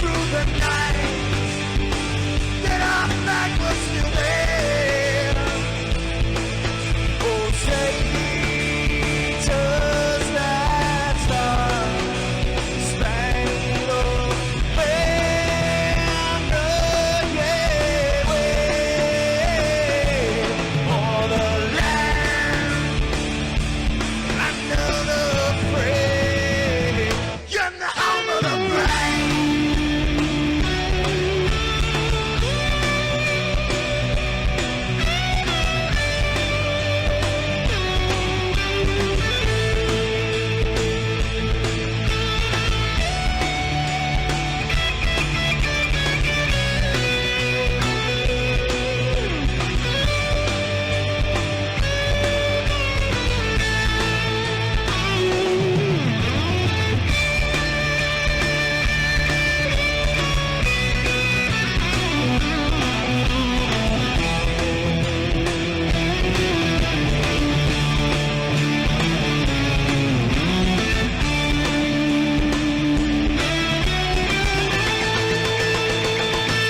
through the night, that our flag was still there. Oh, say, does that star-spangled banner yet wave o'er the land under the free, in the home of the brave.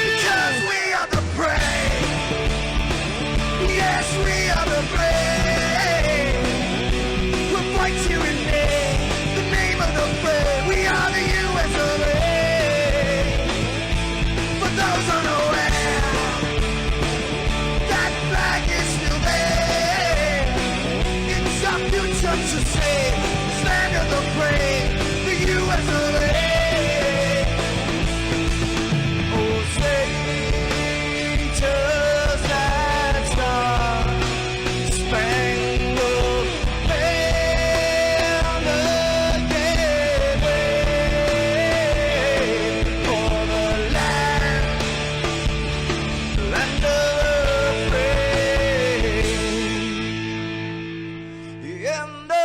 Because we are the brave. Yes, we are the brave. We'll fight you in name, the name of the brave. We are the U.S. of A. For those unaware, that flag is still there. It's our future to save. This land of the brave, the U.S. of A. Oh, say, does that star-spangled banner yet wave o'er the land of the free, in the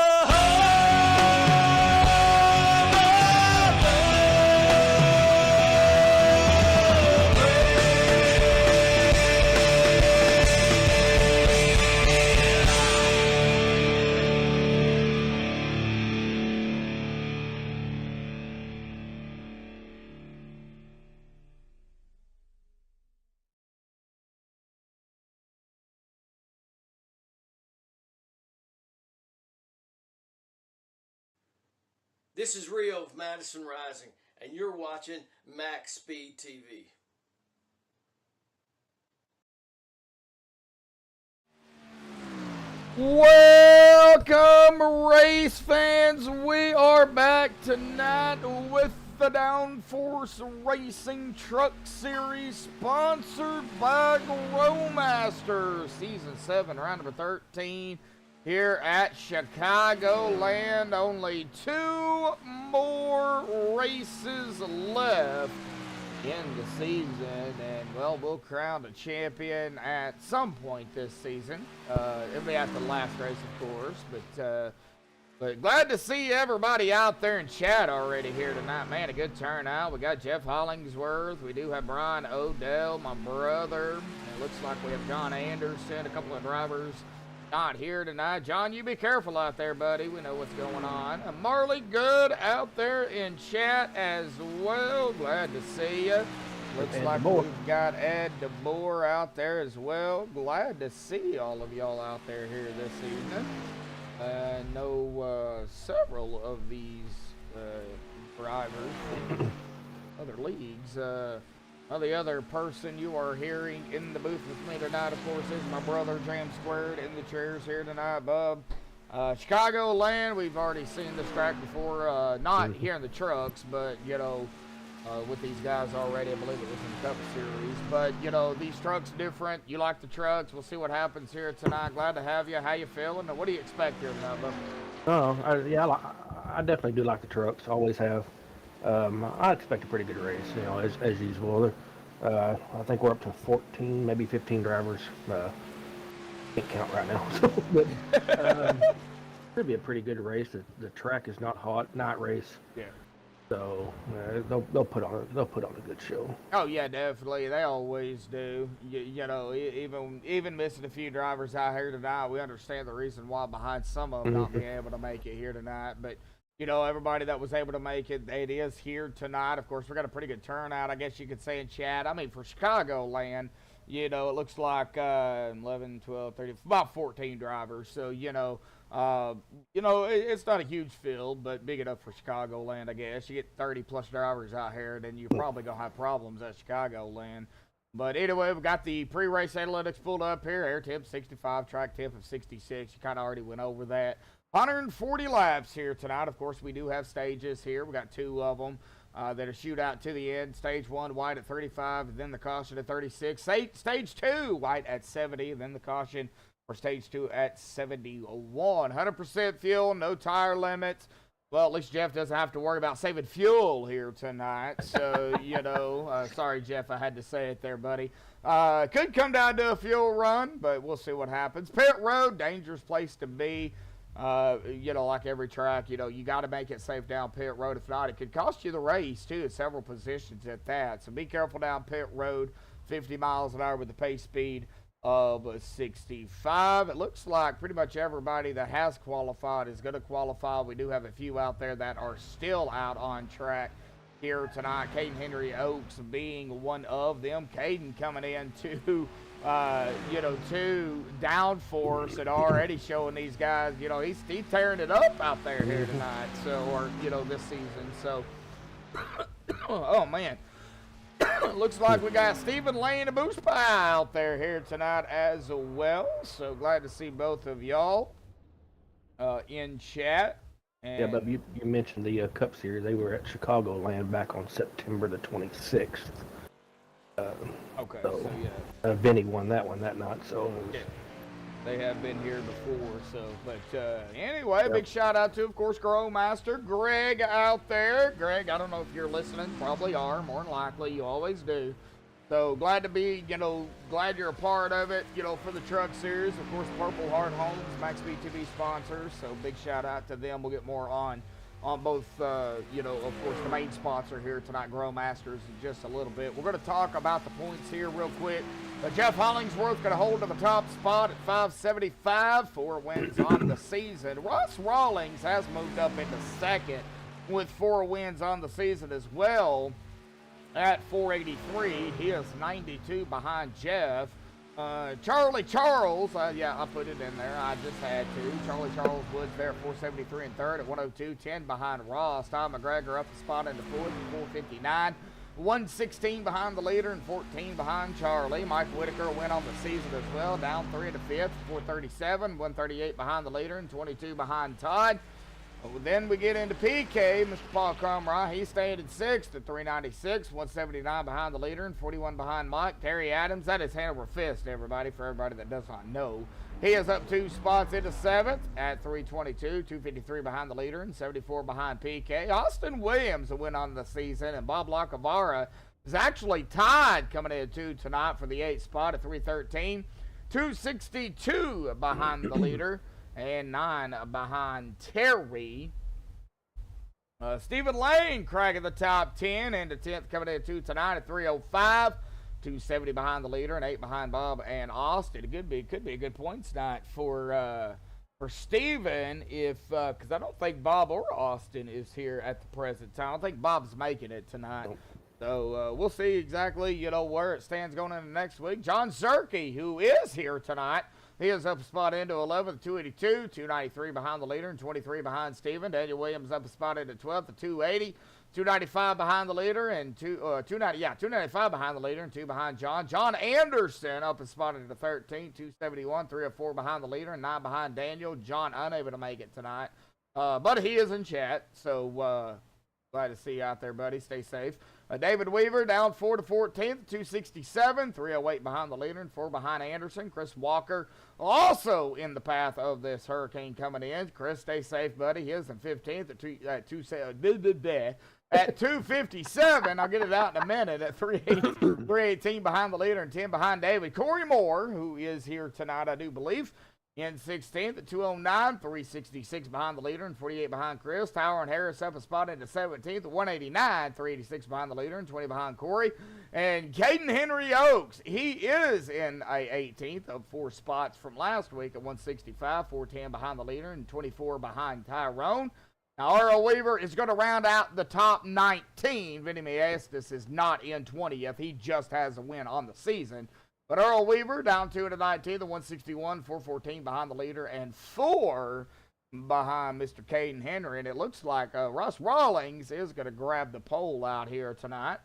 This is Rio of Madison Rising, and you're watching MaxspeedTV. Welcome, race fans. We are back tonight with the Downforce Racing Truck Series, sponsored by Growmaster, Season 7, round number 13, here at Chicagoland. Only 2 more races left in the season, and well, we'll crown a champion at some point this season. It'll be at the last race, of course, but glad to see everybody out there in chat already here tonight. Man, a good turnout. We got Jeff Hollingsworth. We do have Brian Odell, my brother. It looks like we have John Anderson, a couple of drivers not here tonight. John, you be careful out there, buddy. We know what's going on. Marley Good out there in chat as well. Glad to see you. Looks like we've got Ed DeBoer out there as well. Glad to see all of y'all out there here this evening. I know several of these drivers in other leagues. Well, the other person you are hearing in the booth with me tonight, of course, is my brother, James Squared, in the chairs here tonight, Bub. Chicagoland, we've already seen this track before, not here in the trucks, but, you know, with these guys already. I believe it was in the Cup Series. But, you know, these trucks different. You like the trucks. We'll see what happens here tonight. Glad to have you. How you feeling? And what do you expect here tonight, Bub? I definitely do like the trucks. Always have. I expect a pretty good race, you know, as usual. I think we're up to 14, maybe 15 drivers. Can't count right now. So, but should be a pretty good race. The track is not hot, night race. Yeah. So they'll put on a good show. Oh yeah, definitely. They always do. You know, even missing a few drivers out here tonight, we understand the reason why behind some of them not being able to make it here tonight. But you know, everybody that was able to make it. It is here tonight. Of course, we got a pretty good turnout, I guess you could say, in chat. I mean, for Chicagoland, you know, it looks like 11, 12, 30, about 14 drivers. So, it's not a huge field, but big enough for Chicagoland, I guess. You get 30-plus drivers out here, then you're probably going to have problems at Chicagoland. But anyway, we've got the pre-race analytics pulled up here. Air tip 65, track tip of 66. You kind of already went over that. 140 laps here tonight. Of course, we do have stages here. We got 2 of them that are shootout to the end. Stage 1, white at 35, then the caution at 36. Stage 2, white at 70, then the caution for stage 2 at 71. 100% fuel, no tire limits. Well, at least Jeff doesn't have to worry about saving fuel here tonight. So, sorry, Jeff, I had to say it there, buddy. Could come down to a fuel run, but we'll see what happens. Pit road, dangerous place to be. Like every track, you got to make it safe down pit road. If not, it could cost you the race, too, at several positions at that. So be careful down pit road, 50 miles an hour with the pace speed of 65. It looks like pretty much everybody that has qualified is going to qualify. We do have a few out there that are still out on track here tonight. Caden Henry Oaks being one of them. Caden coming in to Downforce and already showing these guys, he's tearing it up out there here tonight. So, this season. So, oh man. Looks like we got Stephen Lane and Boost Pie out there here tonight as well. So glad to see both of y'all in chat. And yeah, but you mentioned the Cup Series. They were at Chicagoland back on September the 26th. Okay, so yeah. Vinny won that one that night. So yeah. They have been here before, anyway, Big shout out to, of course, Grow Master Greg out there. Greg, I don't know if you're listening, probably are, more than likely, you always do. So glad to be, glad you're a part of it, for the truck series. Of course, Purple Heart Homes, MaxspeedTV sponsors, so big shout out to them. We'll get more on both, of course, the main sponsor here tonight, Grow Masters, in just a little bit. We're going to talk about the points here real quick. Jeff Hollingsworth going to hold to the top spot at 575, 4 wins on the season. Ross Rawlings has moved up into second with 4 wins on the season as well at 483. He is 92 behind Jeff. Charlie Charles, I put it in there. I just had to. Charlie Charles Woods there at 473 and third at 102, 10 behind Ross. Tom McGregor up a spot into fourth at 459. 116 behind the leader and 14 behind Charlie. Mike Whitaker went on the season as well, down 3 into 5th, 437, 138 behind the leader and 22 behind Todd. Then we get into PK, Mr. Paul Comrie. He stayed at 6th at 396, 179 behind the leader and 41 behind Mike. Terry Adams, that is hand over fist, everybody, for everybody that does not know. He is up 2 spots into 7th at 322, 253 behind the leader and 74 behind PK. Austin Williams, a win on the season, and Bob Lacavara is actually tied coming in 2 tonight for the 8th spot at 313, 262 behind the leader and 9 behind Terry. Stephen Lane cracking the top 10 into 10th coming in 2 tonight at 305. 270 behind the leader and 8 behind Bob and Austin. It could be a good points night for Steven because I don't think Bob or Austin is here at the present time. I don't think Bob's making it tonight. Nope. So we'll see exactly, where it stands going into next week. John Zerke, who is here tonight, he is up a spot into 11th, 282, 293 behind the leader and 23 behind Steven. Daniel Williams up a spot into 12th at 280. 295 behind the leader and 295 behind the leader and 2 behind John. John Anderson up and spotted to 13, 271, 304 behind the leader and 9 behind Daniel. John unable to make it tonight, but he is in chat, so glad to see you out there, buddy. Stay safe. David Weaver down 4 to 14th, 267, 308 behind the leader and 4 behind Anderson. Chris Walker also in the path of this hurricane coming in. Chris, stay safe, buddy. He is in 15th at 257. I'll get it out in a minute at 318 behind the leader and 10 behind David. Corey Moore, who is here tonight, I do believe, in 16th at 209, 366 behind the leader and 48 behind Chris. Tower and Harris up a spot into 17th at 189, 386 behind the leader and 20 behind Corey. And Caden Henry Oaks, he is in a 18th of 4 spots from last week at 165, 410 behind the leader and 24 behind Tyrone. Now, Earl Weaver is going to round out the top 19. Vinny Maestas is not in 20th. He just has a win on the season. But Earl Weaver down 2 to 19, the 161, 414 behind the leader, and 4 behind Mr. Caden Henry. And it looks like Russ Rawlings is going to grab the pole out here tonight.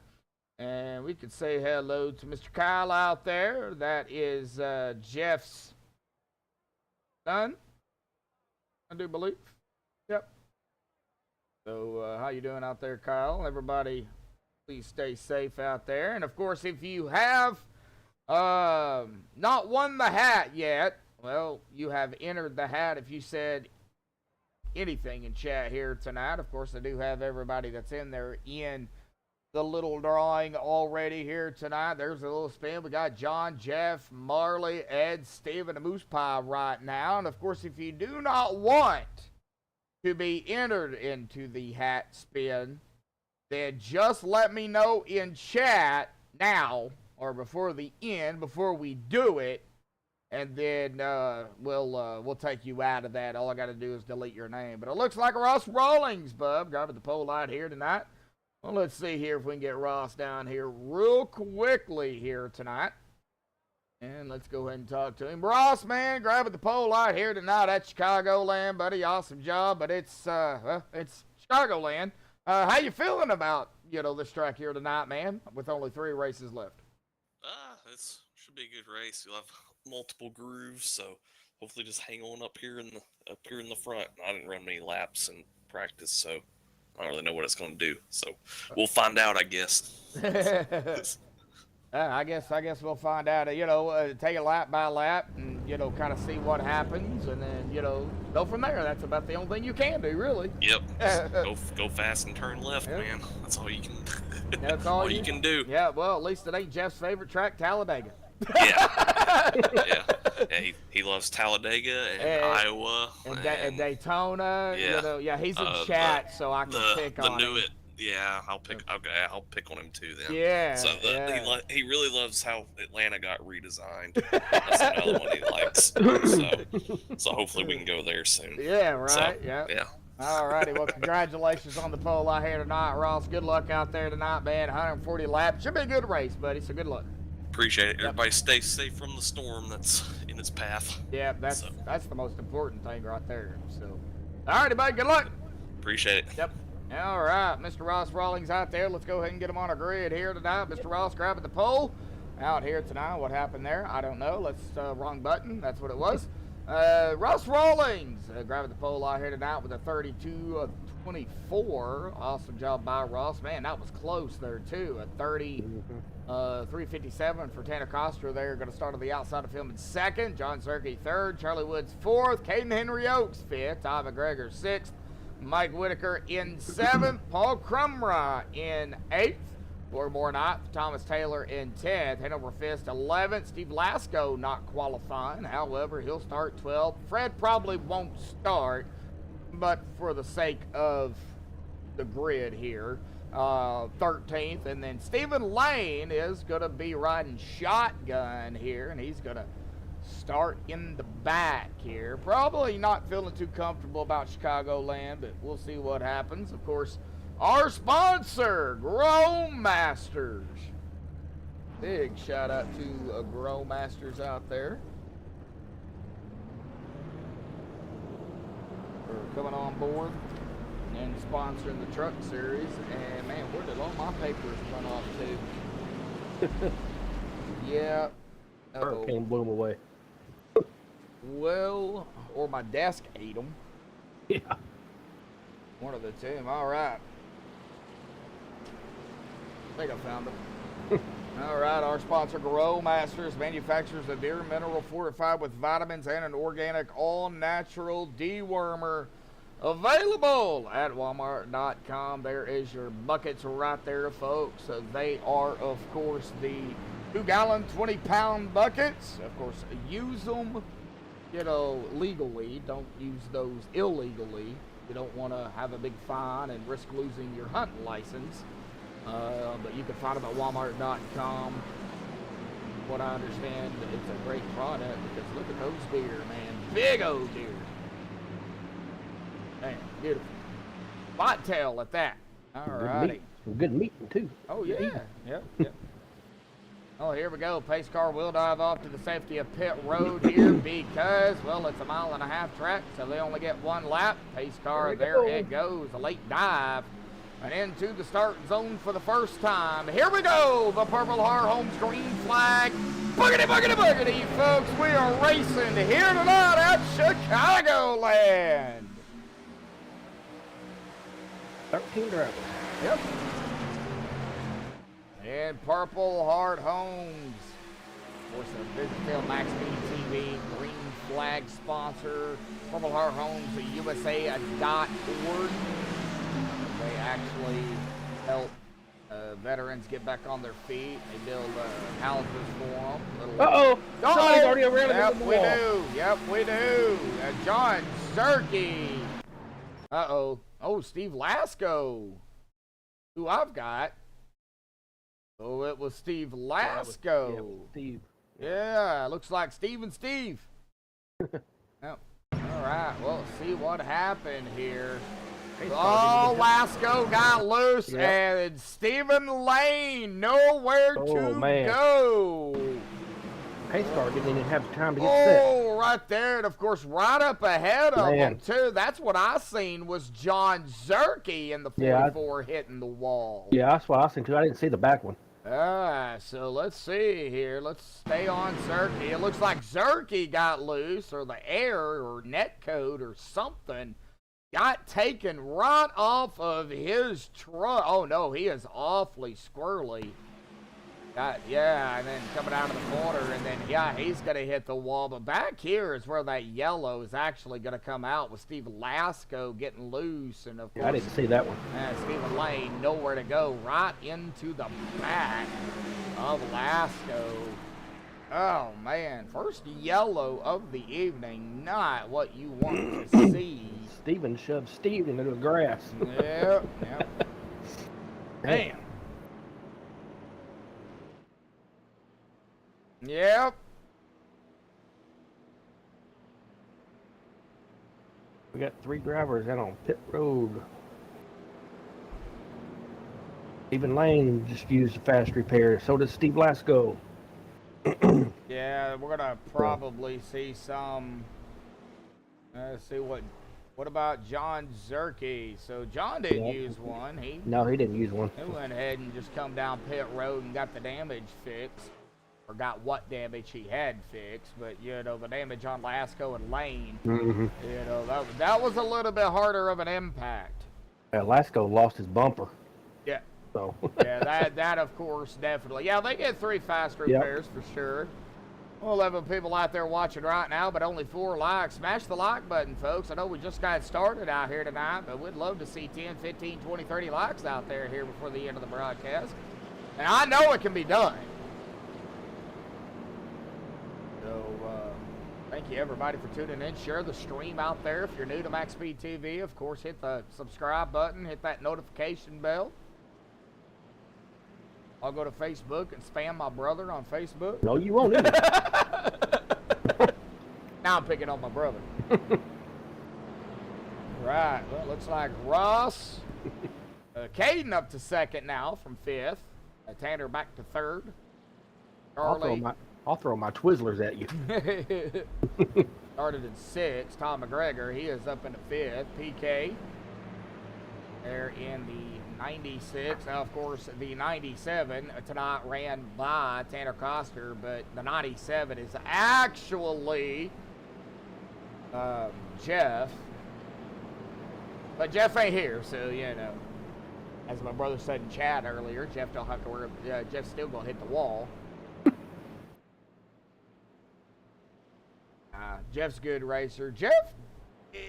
And we could say hello to Mr. Kyle out there. That is Jeff's son, I do believe. Yep. So how you doing out there, Kyle? Everybody, please stay safe out there. And, of course, if you have not won the hat yet, well, you have entered the hat if you said anything in chat here tonight. Of course, I do have everybody that's in there in the little drawing already here tonight. There's a little spin. We got John, Jeff, Marley, Ed, Steven, and Moose Pie right now. And, of course, if you do not want to be entered into the hat spin, then just let me know in chat now or before the end, before we do it, and then we'll take you out of that. All I got to do is delete your name. But it looks like Ross Rawlings, bub, grabbing the pole out here tonight. Well, let's see here if we can get Ross down here real quickly here tonight. And let's go ahead and talk to him. Ross, man, grabbing the pole out here tonight at Chicagoland, buddy. Awesome job, but it's Chicagoland. How you feeling about, this track here tonight, man, with only 3 races left? This should be a good race. You'll have multiple grooves, so hopefully just hang on up here in the front. I didn't run many laps in practice, so I don't really know what it's going to do. So we'll find out, I guess. I guess we'll find out. Take it lap by lap, and kind of see what happens, and then go from there. That's about the only thing you can do, really. Yep. go fast and turn left, man. That's all you can. That's all you can do. Yeah. Well, at least it ain't Jeff's favorite track, Talladega. Yeah. He loves Talladega and Iowa and Daytona. Yeah. He's in chat, so I can pick on him. Yeah, I'll pick on him too then. Yeah. So he really loves how Atlanta got redesigned. That's another one he likes. So hopefully we can go there soon. Yeah. Right. So, yeah. All righty. Well, congratulations on the pole out here tonight, Ross. Good luck out there tonight, man. 140 laps. Should be a good race, buddy. So good luck. Appreciate it. Everybody stay safe from the storm that's in its path. Yeah, that's the most important thing right there. So, all righty, buddy. Good luck. Appreciate it. Yep. All right, Mr. Ross Rawlings out there. Let's go ahead and get him on a grid here tonight. Mr. Ross grabbing the pole out here tonight. What happened there? I don't know. Wrong button. That's what it was. Ross Rawlings grabbing the pole out here tonight with a 32:24. Awesome job by Ross. Man, that was close there, too. A 3:57 for Tanner Coster there. Going to start on the outside of film in 2nd. John Zerke 3rd. Charlie Woods 4th. Caden Henry Oaks 5th. Ty McGregor 6th. Mike Whitaker in 7th. Paul Crumrah in 8th. Florimore 9th. Thomas Taylor in 10th. Hanover Fist 11th. Steve Lasco not qualifying. However, he'll start 12th. Fred probably won't start, but for the sake of the grid here, 13th. And then Stephen Lane is going to be riding shotgun here, and he's going to start in the back here. Probably not feeling too comfortable about Chicagoland, but we'll see what happens. Of course, our sponsor, Grow Masters. Big shout out to Grow Masters out there for coming on board and sponsoring the truck series. And man, where did all my papers run off to? Yeah. Hurricane blew them away. Well, or my desk ate them. Yeah. One of the two. All right. I think I found them. All right, our sponsor, Grow Masters, manufactures a deer mineral fortified with vitamins and an organic all-natural dewormer. Available at Walmart.com. There is your buckets right there, folks. They are, of course, the 2-gallon, 20-pound buckets. Of course, use them, legally. Don't use those illegally. You don't want to have a big fine and risk losing your hunting license. But you can find them at Walmart.com. What I understand, it's a great product because look at those deer, man. Big old deer. Man, beautiful. Bot tail at that. All righty. Good meeting too. Oh yeah. Yep. Oh, here we go. Pace car will dive off to the safety of pit road here because, well, it's a 1.5 mile track, so they only get 1 lap. Pace car, there it goes. A late dive. And into the start zone for the first time. Here we go. The Purple Heart Homes green flag. Boogity, boogity, boogity, folks. We are racing here tonight at Chicagoland. 13 drivers. Yep. And Purple Heart Homes. Of course, the Visit Field MaxspeedTV green flag sponsor. Purple Heart Homes, USA.org. They actually help veterans get back on their feet. They build houses for them. Uh-oh. Somebody's already around Yep, the we wall. do. Yep, we do. John Zerke. Uh-oh. Oh, Steve Lasco. Who I've got. Oh, it was Steve Lasco. Yeah, Steve. Yeah, looks like Steve and Steve. Yep. All right, well, let's see what happened here. Oh, Lasco got loose, and Stephen Lane nowhere to go. Pace car didn't even have time to get set. Oh, right there, and of course, right up ahead of him, too. That's what I seen was John Zerke in the 44 hitting the wall. Yeah, that's what I seen, too. I didn't see the back one. So let's see here. Let's stay on Zerke. It looks like Zerke got loose, or the air, or net code, or something. Got taken right off of his truck. Oh, no, he is awfully squirrely. And then coming out of the corner, and then, he's going to hit the wall. But back here is where that yellow is actually going to come out with Steve Lasco getting loose. And, of course, I didn't see that one. Stephen Lane, nowhere to go. Right into the back of Lasco. Oh, man. First yellow of the evening. Not what you want to see. Steven shoved Steve into the grass. Yep. Damn. Yep. We got 3 drivers out on pit road. Stephen Lane just used the fast repair. So does Steve Lasco. Yeah, we're gonna probably see some. Let's see what about John Zerke? So John didn't use one. No, he didn't use one. He went ahead and just come down pit road and got the damage fixed. Forgot what damage he had fixed, but the damage on Lasco and Lane, that was a little bit harder of an impact. Lasco lost his bumper. Yeah. So. that of course definitely. Yeah, they get 3 fast repairs for sure. Well, 11 people out there watching right now, but only 4 likes. Smash the like button, folks. I know we just got started out here tonight, but we'd love to see 10, 15, 20, 30 likes out there here before the end of the broadcast. And I know it can be done. Thank you, everybody, for tuning in. Share the stream out there. If you're new to MaxspeedTV, of course, hit the subscribe button. Hit that notification bell. I'll go to Facebook and spam my brother on Facebook. No, you won't either. Now I'm picking on my brother. Right. Well, it looks like Ross. Caden up to 2nd now from 5th. Tanner back to 3rd. Charlie. I'll throw my Twizzlers at you. Started in 6th. Tom McGregor, he is up into 5th. PK, there in the 96. Now, of course, the 97 tonight ran by Tanner Coster, but the 97 is actually Jeff. But Jeff ain't here, so, as my brother said in chat earlier, Jeff don't have to worry. Jeff's still going to hit the wall. Jeff's a good racer. Jeff,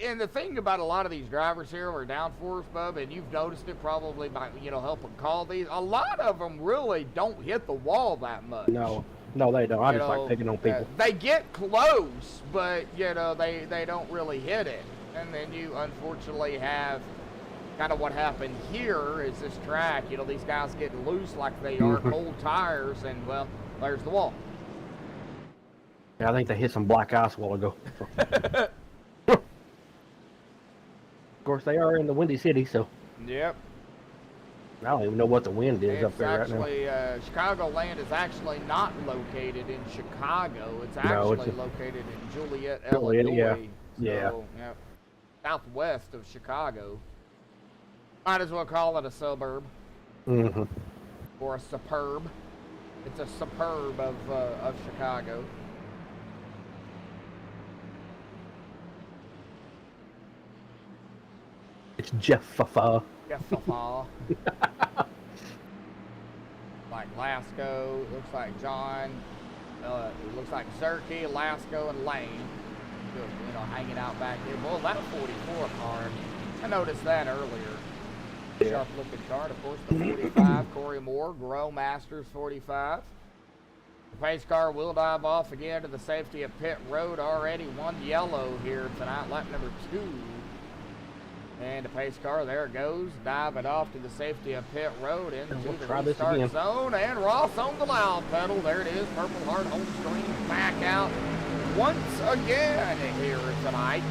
and the thing about a lot of these drivers here are Downforce, Bub, and you've noticed it probably by, helping call these. A lot of them really don't hit the wall that much. No, they don't. I just like picking on people. They get close, but, they don't really hit it. And then you, unfortunately, have kind of what happened here is this track, these guys getting loose like they are cold tires, and, well, there's the wall. Yeah, I think they hit some black ice a while ago. Of course, they are in the Windy City, so. Yep. I don't even know what the wind is up It's there right now. actually, Chicagoland is actually not located in Chicago. It's No, actually it's located in Joliet, Joliet, Illinois. yeah. So, yeah. Southwest of Chicago. Might as well call it a suburb. Mm-hmm. Or a superb. It's a superb of Chicago. It's Jeffa. Jeffa. Like Lasco, looks like John, it looks like Zerke, Lasco, and Lane. You know, hanging out back here. Well, that 44 car, I noticed that earlier. Yeah. Sharp looking car, of course, the 45, Corey Moore, Grow Masters 45. The pace car will dive off again to the safety of pit road. Already one yellow here tonight, lap number 2. And the pace car, there it goes, diving off to the safety of pit road into the restart zone. And Ross on the loud pedal. There it is, Purple Heart home screen back out once again here tonight.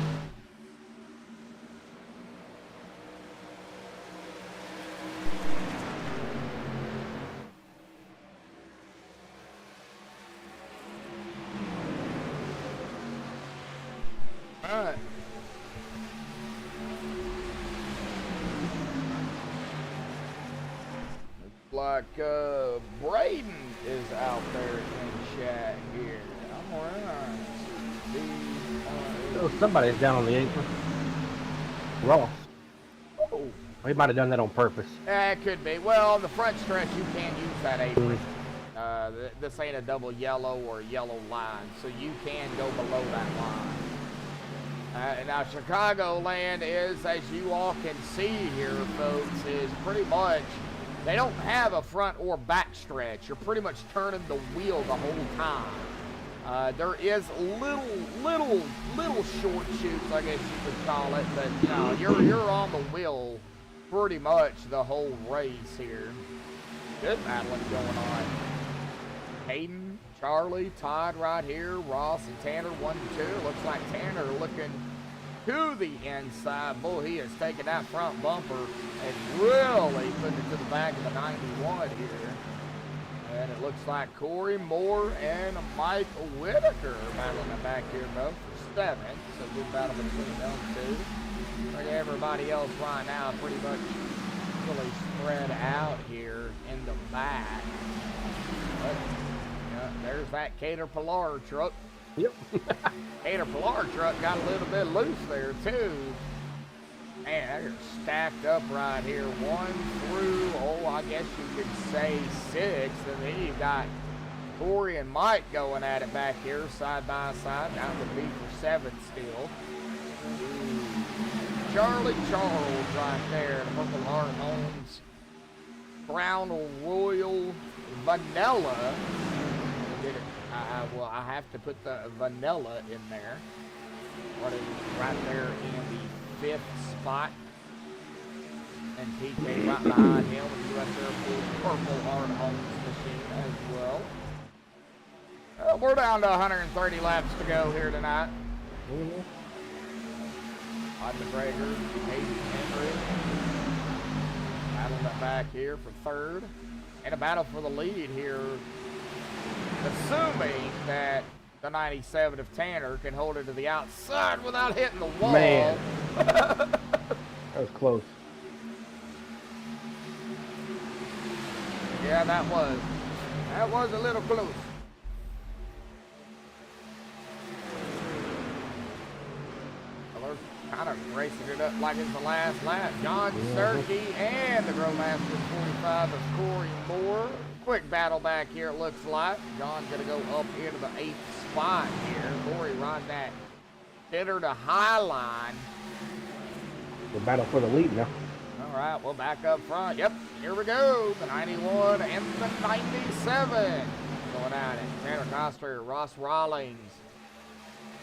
All right. Like Braden is out there in chat here. I'm around. Oh, somebody's down on the apron. Ross. Oh, He might have done that on purpose. it could be. Well, on the front stretch, you can't use that apron. This ain't a double yellow or yellow line, so you can go below that line. Now, Chicagoland is, as you all can see here, folks, is pretty much, they don't have a front or back stretch. You're pretty much turning the wheel the whole time. There is little short shoots, I guess you could call it, but you know, you're on the wheel pretty much the whole race here. Good battling going on. Hayden, Charlie, Todd right here, Ross and Tanner 1 and 2. Looks like Tanner looking to the inside. Boy, he is taking that front bumper and really putting it to the back of the 91 here. And it looks like Corey Moore and Mike Whitaker battling it back here, both for 7th. So good battle between them two. Like everybody else right now, pretty much really spread out here in the back. But, there's that Caterpillar truck. Yep. Caterpillar truck got a little bit loose there too. Man, they're stacked up right here. 1 through, I guess you could say 6. And then you got Corey and Mike going at it back here, side by side. Down to be for 7th still. Charlie Charles right there. The Purple Heart Homes. Brown Royal Vanilla. Well, I have to put the vanilla in there. What is right there in the 5th spot. And PK right behind him with the right there full Purple Heart Homes machine as well. We're down to 130 laps to go here tonight. Todd McGregor, Hayden Henry. Battling it back here for 3rd. And a battle for the lead here. Assuming that the 97 of Tanner can hold it to the outside without hitting the wall. Man. That was close. Yeah, that was a little close. Well, they're kind of racing it up like it's the last lap. John Sturkey and the Growmaster 45 of Corey Moore. Quick battle back here, it looks like. John's going to go up into the 8th spot here. Corey riding that hitter to high line. The battle for the lead now. All right, well, back up front. Yep, here we go. The 91 and the 97 going at it. Tanner Koster, Ross Rawlings.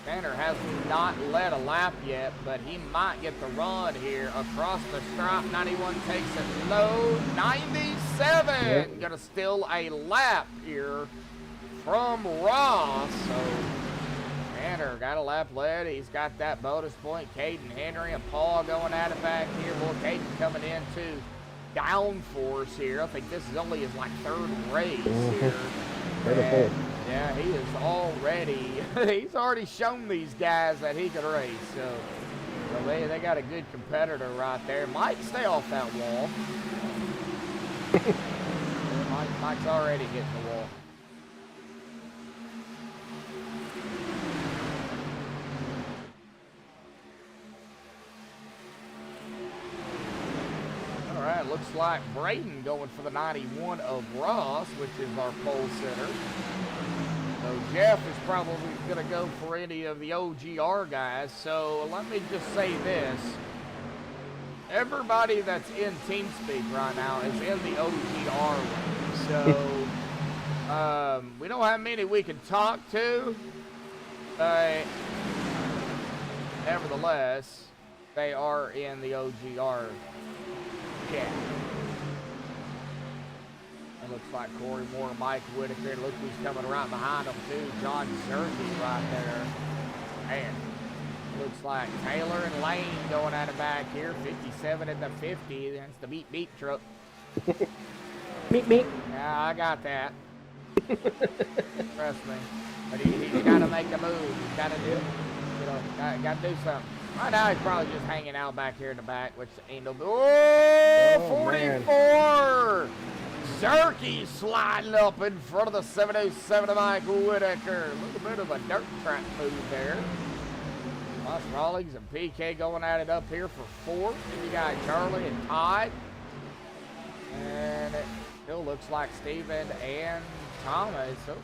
Tanner has not led a lap yet, but he might get the run here across the stripe. 91 takes it low. 97 gonna steal a lap here from Ross. So Tanner got a lap lead. He's got that bonus point. Caden Henry and Paul going at it back here. Well, Caden coming into Downforce here. I think this is only his like third race here. And, yeah, he is already, he's already shown these guys that he can race. So they got a good competitor right there. Mike, stay off that wall. Mike's already hitting the wall. All right, looks like Braden going for the 91 of Ross, which is our pole sitter. So Jeff is probably going to go for any of the OGR guys. So let me just say this. Everybody that's in TeamSpeak right now is in the OGR lane. So we don't have many we can talk to. Nevertheless, they are in the OGR chat. It looks like Corey Moore, Mike Whitaker. Look who's coming right behind them too. John Zerke right there. Man, looks like Taylor and Lane going at it back here. 57 in the 50. That's the beep truck. Meep meep. Yeah, I got that. Trust me. But he's got to make the move. He's got to do, got to do something. Right now he's probably just hanging out back here in the back, which ain't no. Oh, 44. Zerke sliding up in front of the 707 of Mike Whitaker. A little bit of a dirt track move there. Ross Rawlings and PK going at it up here for 4. Then you got Charlie and Todd. And it still looks like Steven and Thomas. Oh,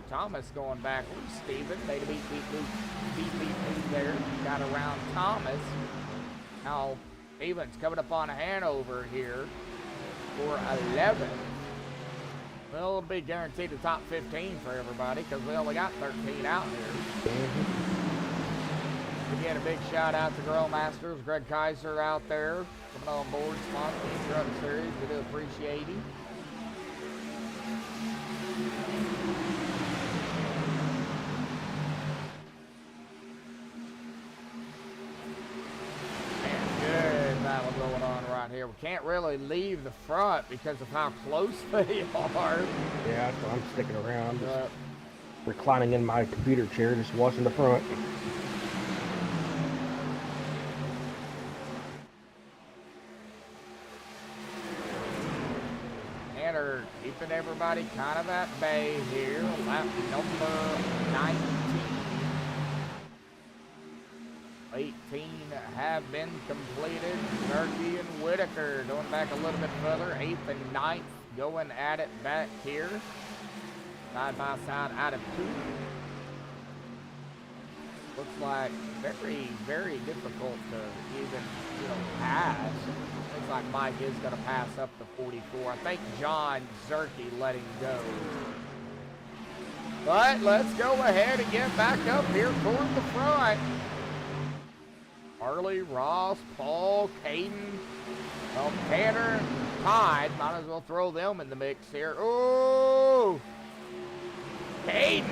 Thomas going backwards. Steven made a beep move there. Got around Thomas. Now Steven's coming up on Hanover here for 11. Well, it'll be guaranteed the top 15 for everybody because we only got 13 out here. Again, a big shout out to Grill Masters, Greg Kaiser out there coming on board, sponsoring the Truck Series. We do appreciate him. Battle going on right here. We can't really leave the front because of how close they are. Yeah, so I'm sticking around, just reclining in my computer chair, just watching the front. Tanner keeping everybody kind of at bay here. Lap number 19. 18 have been completed. Zerke and Whitaker going back a little bit further. 8th and 9th going at it back here. Side by side out of 2. Looks like very, very difficult to even, pass. Looks like Mike is going to pass up to 44. I think John Zerke letting go. But let's go ahead and get back up here toward the front. Harley, Ross, Paul, Caden, Tanner, Todd. Might as well throw them in the mix here. Oh! Caden!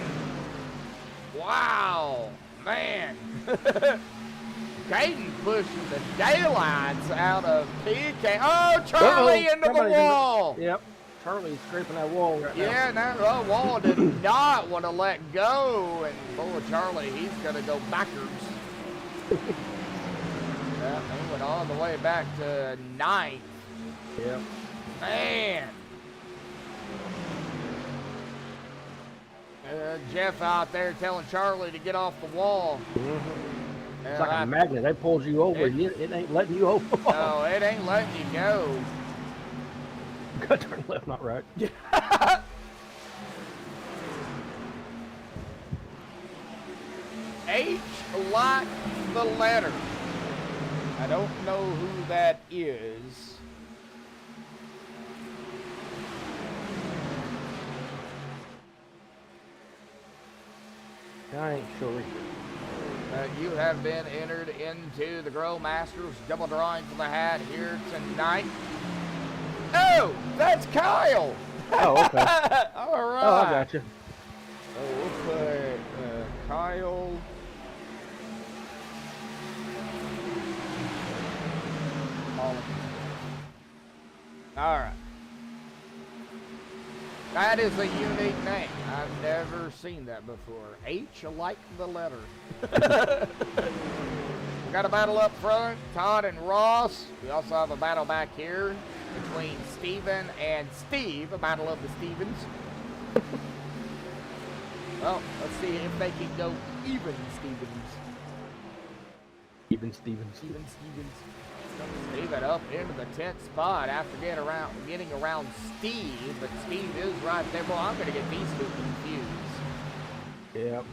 Wow! Man! Caden pushing the daylights out of PK. Oh, Charlie into the wall! Yep. Charlie's scraping that wall right now. Yeah, that wall did not want to let go. And boy, Charlie, he's going to go backwards. Yeah, he went all the way back to 9th. Yep. Man. Jeff out there telling Charlie to get off the wall. Mm-hmm. It's like a magnet. They pulled you over. It ain't letting you over. No, it ain't letting you go. Got to turn left, not right. H like the letter. I don't know who that is. I ain't sure. You have been entered into the Grow Masters double drawing for the hat here tonight. Oh, that's Kyle. Oh, okay. All right. Oh, I got you. So we'll put Kyle All right. That is a unique name. I've never seen that before. H like the letter. We got a battle up front, Todd and Ross. We also have a battle back here between Steven and Steve, a battle of the Stevens. Well, let's see if they can go even Stevens. Even Stevens. Steven Stevens. Steven up into the 10th spot after getting around Steve, but Steve is right there. Well, I'm going to get these two confused. Yep.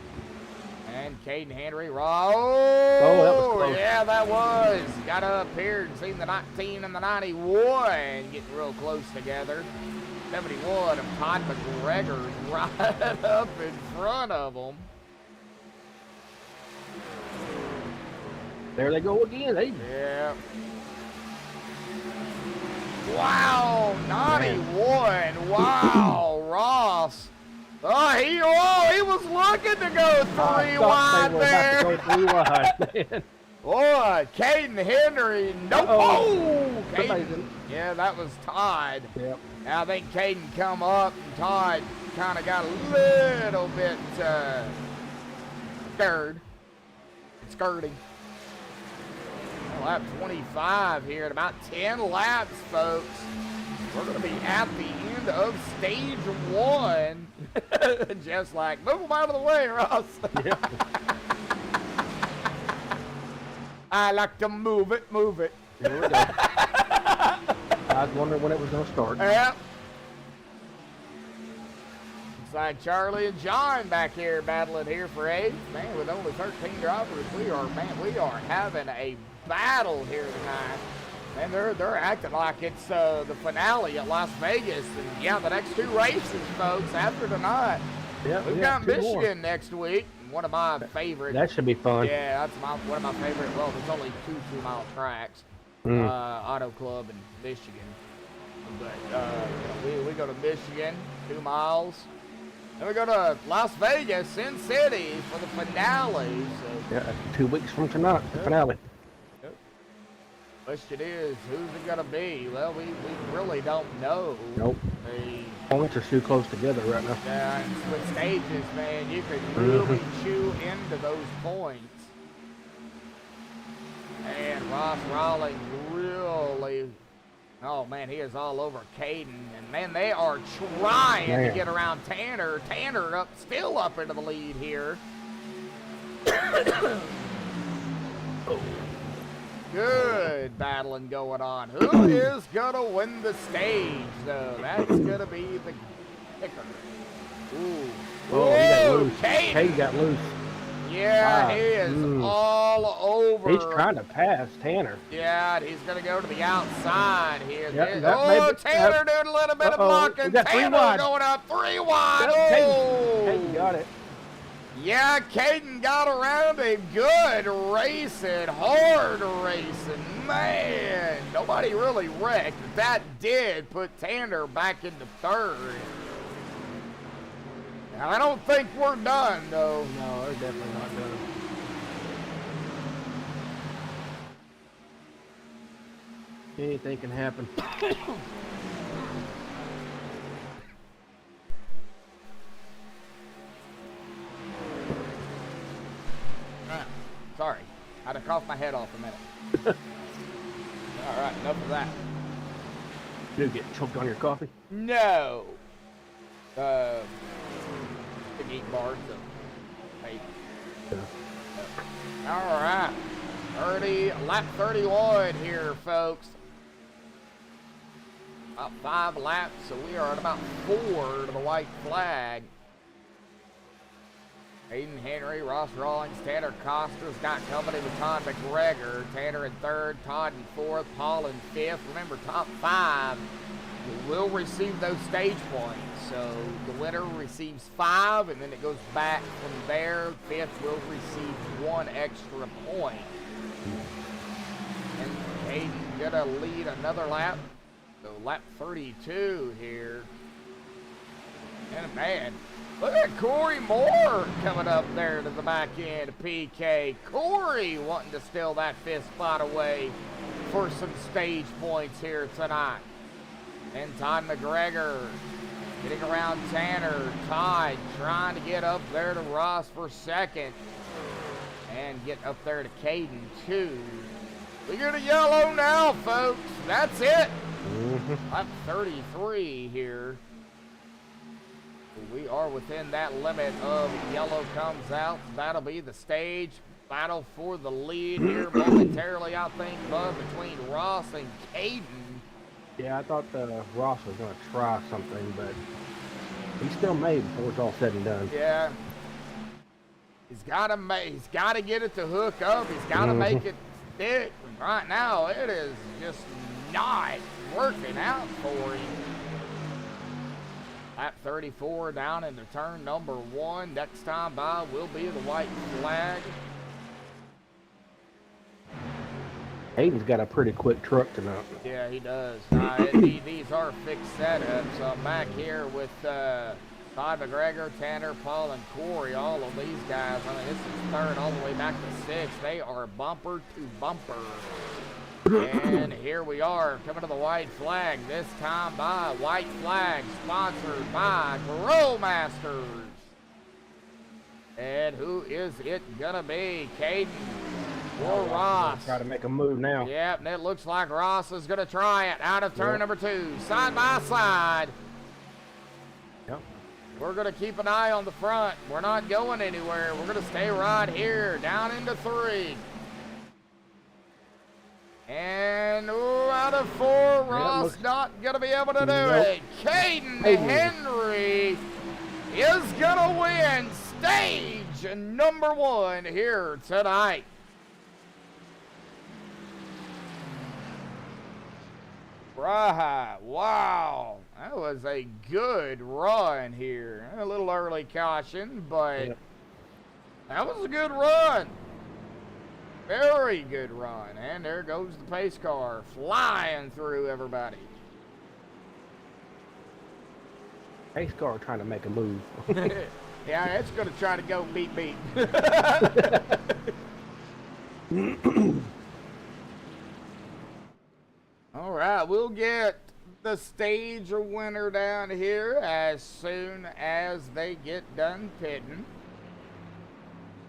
And Caden Henry, that was close. Yeah, that was. Got up here and seen the 19 and the 91 getting real close together. 71 of Todd McGregor's right up in front of them. There they go again. Hey. Yeah. Wow, 91. Wow, Ross. Oh, he was looking to go three wide there. Go 3 wide, man. Boy, Caden Henry. Nope. Oh, Caden. Amazing. Yeah, that was Todd. Yep. I think Caden come up and Todd kind of got a little bit skirting. Lap 25 here at about 10 laps, folks. We're going to be at the end of stage 1. Just like, move them out of the way, Ross. Yep. I like to move it. There we go. I was wondering when it was going to start. Yep. Looks like Charlie and John back here battling here for 8th. Man, with only 13 drivers, we are having a battle here tonight. And they're acting like it's the finale at Las Vegas. And yeah, the next 2 races, folks, after tonight. Yeah, We've got Michigan next week. One of my favorite. That should be fun. Yeah, that's one of my favorite. Well, there's only 2 2-mile tracks. Auto Club in Michigan. But we go to Michigan, 2 miles. Then we go to Las Vegas, Sin City for the finale. So. Yeah, 2 weeks from tonight, the finale. Question is, who's it going to be? Well, we really don't know. Nope. The Points are too close together right now. Yeah, with stages, man, you could really chew into those points. And Ross Rawlings really, oh man, he is all over Caden. And man, they are trying to get around Tanner. Tanner still up into the lead here. Good battling going on. Who is going to win the stage, though? That's going to be the kicker. Ooh. Oh, he got loose. Caden. Caden got loose. Yeah, he is all over. He's trying to pass Tanner. Yeah, he's going to go to the outside here. Yep, Tanner doing a little bit of blocking. Tanner going up 3 wide. Caden got it. Yeah, Caden got around him. Good racing, hard racing. Man, nobody really wrecked. That did put Tanner back into 3rd. Now, I don't think we're done, though. No, we're definitely not done. Anything can happen. Sorry, I had to cough my head off a minute. All right, enough of that. Did you get choked on your coffee? No. To eat bars of paper. Yeah. All right, lap 31 here, folks. About 5 laps, so we are at about 4 to the white flag. Caden Henry, Ross Rawlings, Tanner Costa's got company with Todd McGregor. Tanner in 3rd, Todd in 4th, Paul in 5th. Remember, top 5 will receive those stage points. So the winner receives 5, and then it goes back from there. 5th will receive 1 extra point. And Caden gonna lead another lap. So lap 32 here. And man, look at Corey Moore coming up there to the back end of PK. Corey wanting to steal that 5th spot away for some stage points here tonight. And Todd McGregor getting around Tanner. Todd trying to get up there to Ross for second. And get up there to Caden too. We get a yellow now, folks. That's it. Lap 33 here. We are within that limit of yellow comes out. That'll be the stage battle for the lead here momentarily, I think, Bud, between Ross and Caden. Yeah, I thought Ross was going to try something, but he still may before it's all said and done. Yeah. He's got to get it to hook up. He's got to make it stick. Right now, it is just not working out for him. Lap 34 down into turn number 1. Next time by will be the white flag. Hayden's got a pretty quick truck tonight. Yeah, he does. These are fixed setups. I'm back here with Todd McGregor, Tanner, Paul, and Corey. All of these guys. I mean, this is third all the way back to 6. They are bumper to bumper. And here we are coming to the white flag. This time by white flag sponsored by Grow Masters. And who is it gonna be? Caden or Ross? Try to make a move now. Yep, and it looks like Ross is gonna try it out of turn number 2, side by side. Yep. We're gonna keep an eye on the front. We're not going anywhere. We're gonna stay right here down into 3. And out of 4, Ross not going to be able to do it. Caden Henry is going to win stage number 1 here tonight. Right, wow. That was a good run here. A little early caution, but that was a good run. Very good run. And there goes the pace car flying through everybody. Pace car trying to make a move. Yeah, it's going to try to go beep beep. All right, we'll get the stage winner down here as soon as they get done pitting.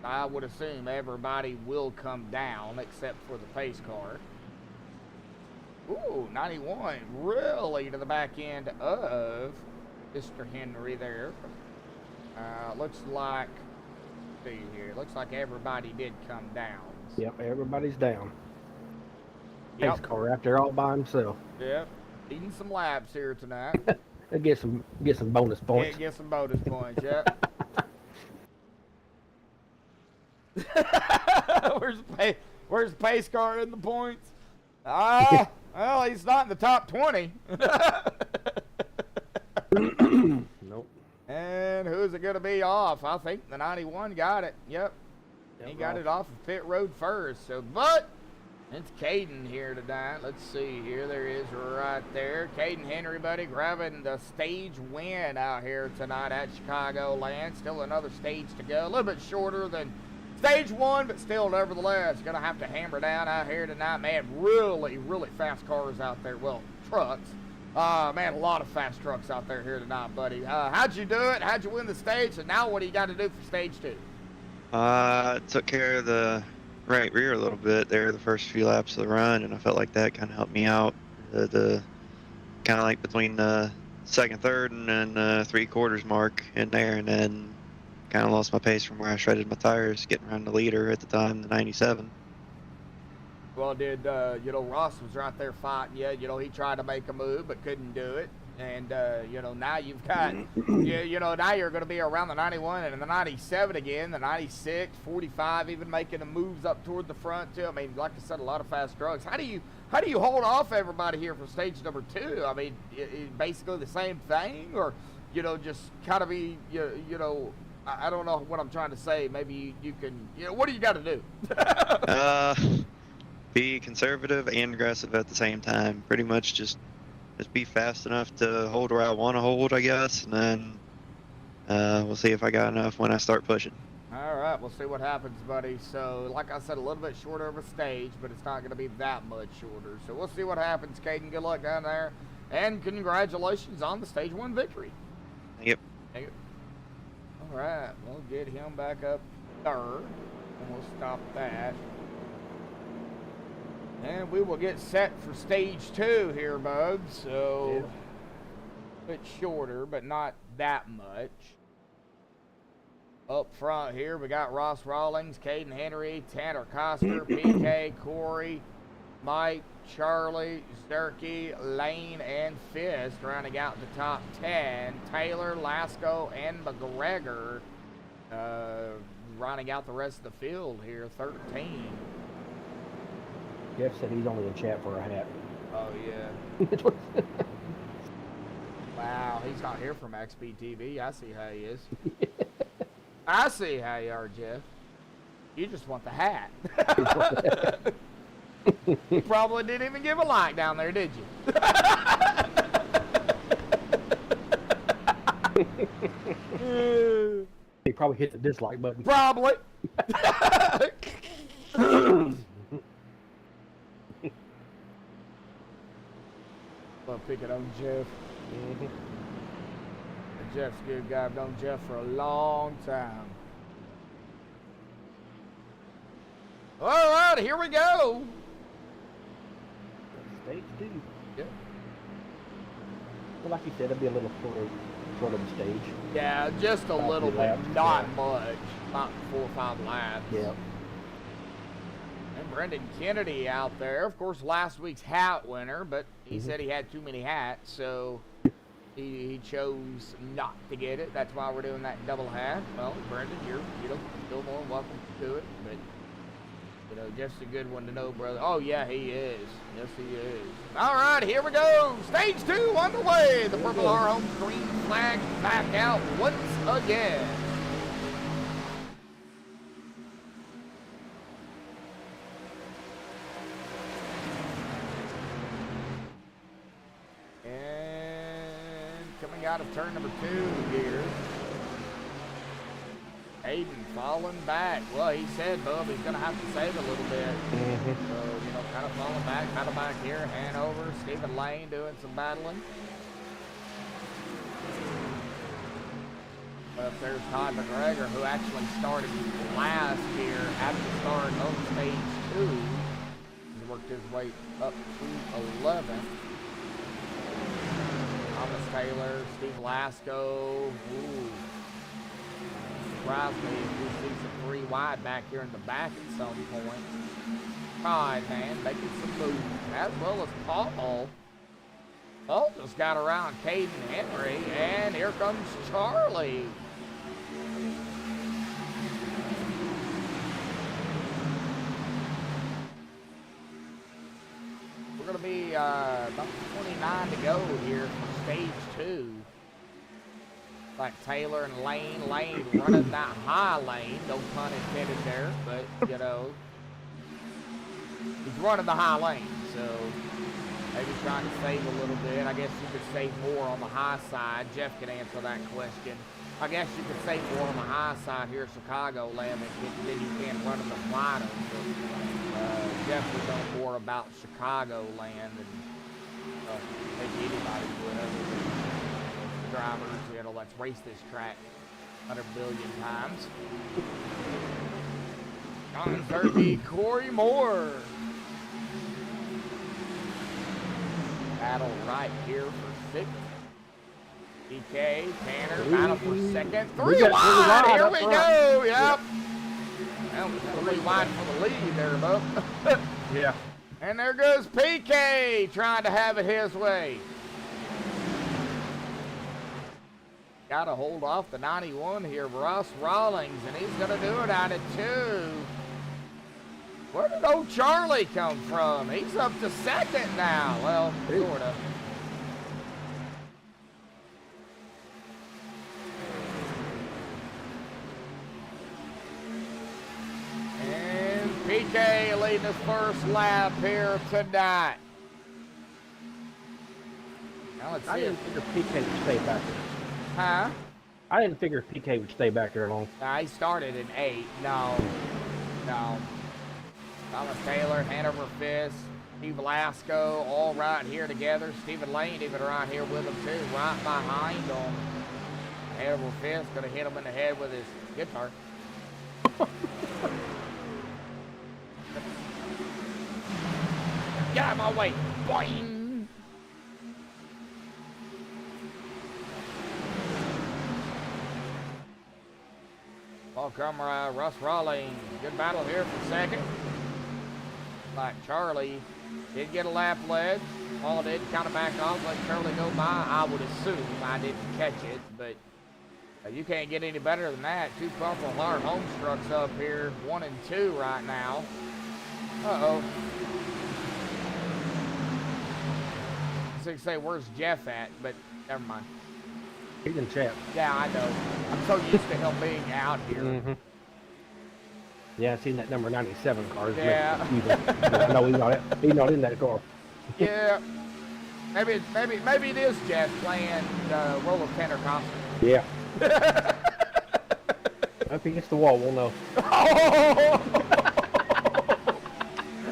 I would assume everybody will come down except for the pace car. Ooh, 91 really to the back end of Mr. Henry there. Looks like, let's see here, looks like everybody did come down. Yep, everybody's down. Yep. Pace car out there all by himself. Yep, eating some laps here tonight. Get some bonus points. Get some bonus points, yep. Where's pace car in the points? Well, he's not in the top 20. Nope. And who's it going to be off? I think the 91 got it. Yep. He got it off of pit road first. So, but it's Caden here tonight. Let's see here. There he is right there. Caden Henry, buddy, grabbing the stage win out here tonight at Chicagoland. Still another stage to go. A little bit shorter than stage 1, but still, nevertheless, going to have to hammer down out here tonight. Man, really, really fast cars out there. Well, trucks. Man, a lot of fast trucks out there here tonight, buddy. How'd you do it? How'd you win the stage? And now what do you got to do for stage 2? Took care of the right rear a little bit there the first few laps of the run, and I felt like that kind of helped me out. The kind of like between the second, third, and then 3/4 mark in there, and then kind of lost my pace from where I shredded my tires, getting around the leader at the time, the 97. Well, Ross was right there fighting you. He tried to make a move but couldn't do it. And, now you've got, now you're going to be around the 91 and the 97 again, the 96, 45, even making the moves up toward the front, too. I mean, like I said, a lot of fast trucks. How do you hold off everybody here for stage number 2? I mean, basically the same thing, or, just kind of be, I don't know what I'm trying to say. Maybe you can, what do you got to do? Be conservative and aggressive at the same time. Pretty much just be fast enough to hold where I want to hold, I guess, and then we'll see if I got enough when I start pushing. All right. right, we'll see what happens, buddy. So, like I said, a little bit shorter of a stage, but it's not going to be that much shorter. So we'll see what happens, Caden. Good luck down there. And congratulations on the Stage 1 victory. Yep. Thank you. All right, we'll get him back up third, and we'll stop that. And we will get set for Stage 2 here, bud. So, a bit shorter, but not that much. Up front here, we got Ross Rawlings, Caden Henry, Tanner Coster, PK, Corey, Mike, Charlie, Zerke, Lane, and Fist rounding out the top 10. Taylor, Lasco, and McGregor rounding out the rest of the field here, 13. Jeff said he's only in chat for a hat. Oh, yeah. Wow, he's not here for MaxspeedTV. I see how he is. I see how you are, Jeff. You just want the hat. You probably didn't even give a like down there, did you? He probably hit the dislike button. Probably. Well, pick it on Jeff. Jeff's a good guy. I've known Jeff for a long time. All right, here we go. Stage 2. Yep. Well, like you said, it'll be a little short of the stage. Yeah, just a little bit. laps, Not yeah. much. Not 4 or 5 laps. Yeah. And Brendan Kennedy out there. Of course, last week's hat winner, but he said he had too many hats, so he chose not to get it. That's why we're doing that double hat. Well, Brendan, you're still more welcome to it, but just a good one to know, brother. Oh yeah, he is. Yes, he is. All right, here we go. Stage 2 underway. The Purple Heart Home green flag back out once again. Coming out of turn number 2 here. Aiden falling back. Well, he said, Bub, he's going to have to save a little bit. So, kind of falling back, kind of back here. Hanover, Stephen Lane doing some battling. But there's Todd McGregor, who actually started last here at the start of stage 2. He's worked his way up to 11th. Thomas Taylor, Steve Lasco. Ooh. Surprised me if we see some 3 wide back here in the back at some point. Pride, man, making some moves. As well as Paul. Paul just got around Caden Henry, and here comes Charlie. We're going to be about 29 to go here for stage 2. Like Taylor and Lane running that high lane, no pun intended there, but he's running the high lane, so maybe trying to save a little bit. I guess you could save more on the high side. Jeff can answer that question. I guess you could save more on the high side here at Chicagoland than you can running the bottom. But Jeff would know more about Chicagoland than maybe anybody would other than drivers, let's race this track 100 billion times. John Zerke, Corey Moore. Battle right here for 6th. DK, Tanner, battle for 2nd. 3 wide, here we go, yep. Well, 3 wide for the lead there, Bub. Yeah. And there goes PK trying to have it his way. Got to hold off the 91 here, Ross Rawlings, and he's going to do it out of 2. Where did old Charlie come from? He's up to 2nd now. Well, sort of. And PK leading his first lap here tonight. Now let's see. I didn't figure PK would stay back there. Huh? I didn't figure PK would stay back there long. He started in 8. No. Thomas Taylor, Hanover Fist, Steve Velasco, all right here together. Stephen Lane even right here with him too, right behind him. Hanover Fist gonna hit him in the head with his guitar. Get out of my way. Boing. Welcome, Russ Rawlings. Good battle here for second. Like Charlie did get a lap led. Paul did kind of back off, let Charlie go by. I would assume I didn't catch it, but you can't get any better than that. 2 Purple Heart home trucks up here, 1 and 2 right now. Uh-oh. I was going to say, where's Jeff at? But never mind. He's in chat. Yeah, I know. I'm so used to him being out here. Mm-hmm. Yeah, I seen that number 97 car. Yeah. No, he's not in that car. Yeah. Maybe it is Jeff playing the role of Tanner Costa. Yeah. If he hits the wall, we'll know.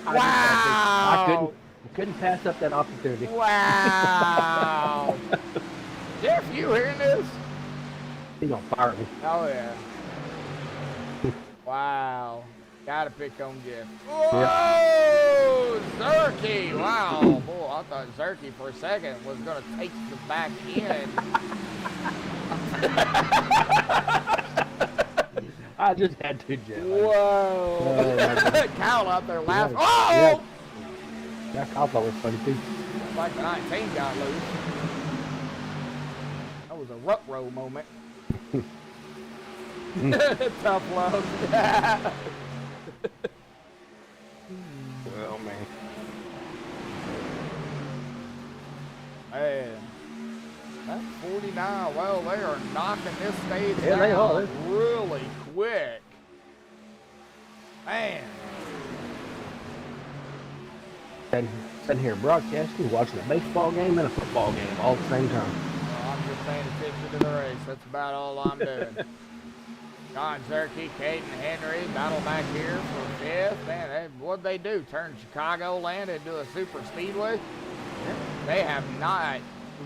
Wow! I couldn't pass up that opportunity. Wow! Jeff, you hearing this? He's gonna fire me. Oh yeah. Wow. Gotta pick on Jeff. Whoa! Yep. Zerky! Wow, boy, I thought Zerky for a second was gonna take the back end. I just had to, Jeff. Whoa! Kyle out there laughing. Yeah. Oh! Yeah, Kyle thought it was funny too. Like the 19 got loose. That was a rut row moment. Tough love. Well, man. Man. That's 49. Well, they are knocking this stage Yeah, they are. down really quick. Man. Sitting here broadcasting, watching a baseball game and a football game all at the same time. Well, I'm just paying attention to the race. That's about all I'm doing. John Zerke, Caden Henry, battle back here for 5th. Man, what'd they do? Turn Chicagoland into a super speedway? They have not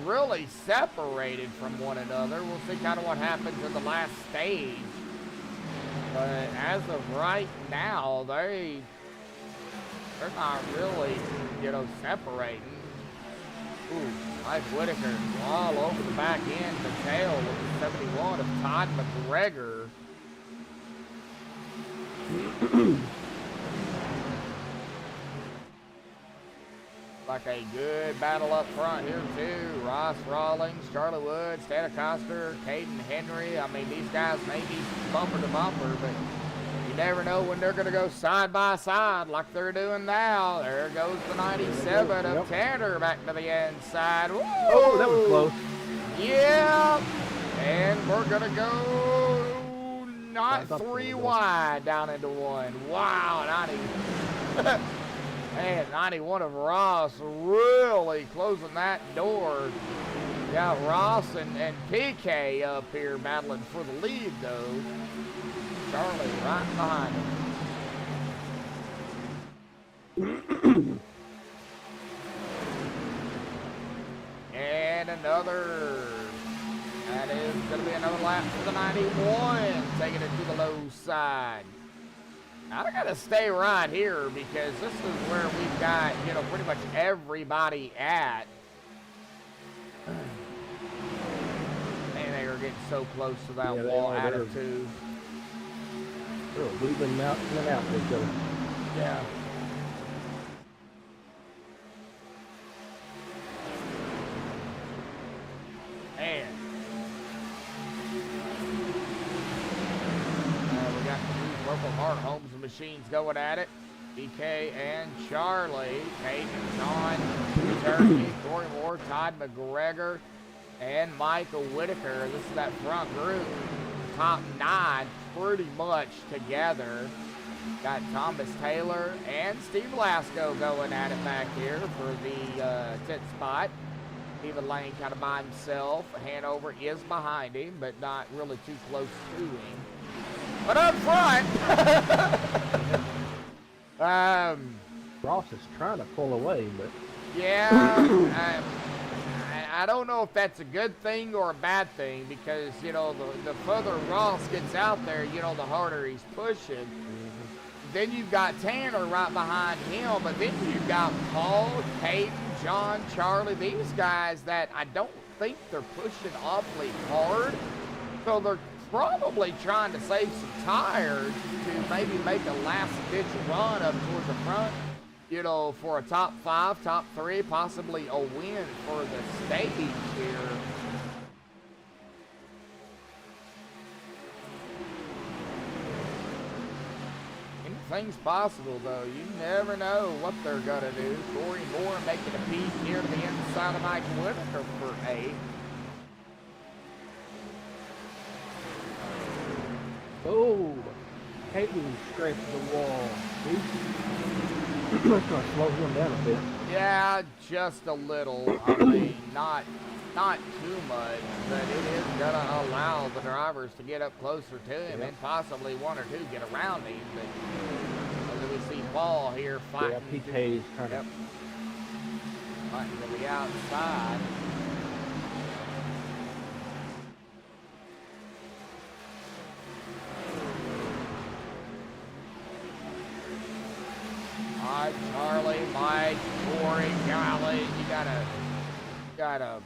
really separated from one another. We'll see kind of what happens in the last stage. But as of right now, they're not really, separating. Ooh, Mike Whitaker all over the back end, the tail with the 71 of Todd McGregor. Like a good battle up front here too. Ross Rawlings, Charlie Woods, Tanner Coster, Caden Henry. I mean, these guys may be bumper to bumper, but you never know when they're going to go side by side like they're doing now. There goes the 97 of Tanner back to the inside. Woo! Oh, that was close. Yeah. And we're going to go not 3 wide down into 1. Wow, 90. Man, 91 of Ross really closing that door. Yeah, Ross and PK up here battling for the lead, though. Charlie right behind him. And another. That is going to be another lap for the 91, taking it to the low side. I got to stay right here because this is where we've got, pretty much everybody at. Man, they are getting so close to that wall attitude. They're weaving out in and out with each other. Yeah. Man. We got the Purple Heart Homes and Machines going at it. DK and Charlie, Kate and John, Turkey, Corey Moore, Todd McGregor, and Michael Whitaker. This is that front group. Top 9 pretty much together. Got Thomas Taylor and Steve Lasco going at it back here for the 10th spot. Even Lane kind of by himself. Hanover is behind him, but not really too close to him. But up front, Ross is trying to pull away, but yeah, I don't know if that's a good thing or a bad thing because, you know, the further Ross gets out there, you know, the harder he's pushing. Then you've got Tanner right behind him, but then you've got Paul, Caden, John, Charlie, these guys that I don't think they're pushing awfully hard. So they're probably trying to save some tires to maybe make a last-ditch run up towards the front, you know, for a top 5, top 3, possibly a win for the stage here. Anything's possible, though. You never know what they're going to do. Corey Moore making a peek here to the inside of Mike Whitaker for 8. oh, Caitlin scraped the wall. That's going to slow him down a bit. Yeah, just a little. I mean, not too much, but it is going to allow the drivers to get up closer to him and possibly one or two get around him. But we see Paul here fighting. Yeah, PK's trying to. Fighting to the outside. All right, Charlie, Mike, Corey, golly, you got a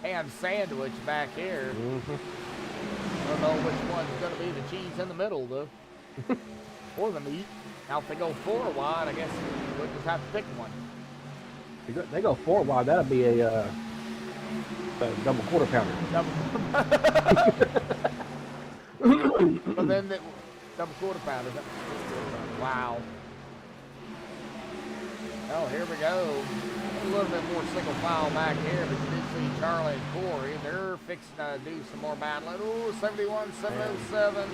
ham sandwich back here. I don't know which one's going to be the cheese in the middle, though, or the meat. Now, if they go 4 wide, I guess we'll just have to pick one. They go 4 wide. That'll be a double quarter pounder. But then double quarter pounder. Wow. Oh, here we go. A little bit more single file back here, but you did see Charlie and Corey. They're fixing to do some more battling. Ooh, 71, 707.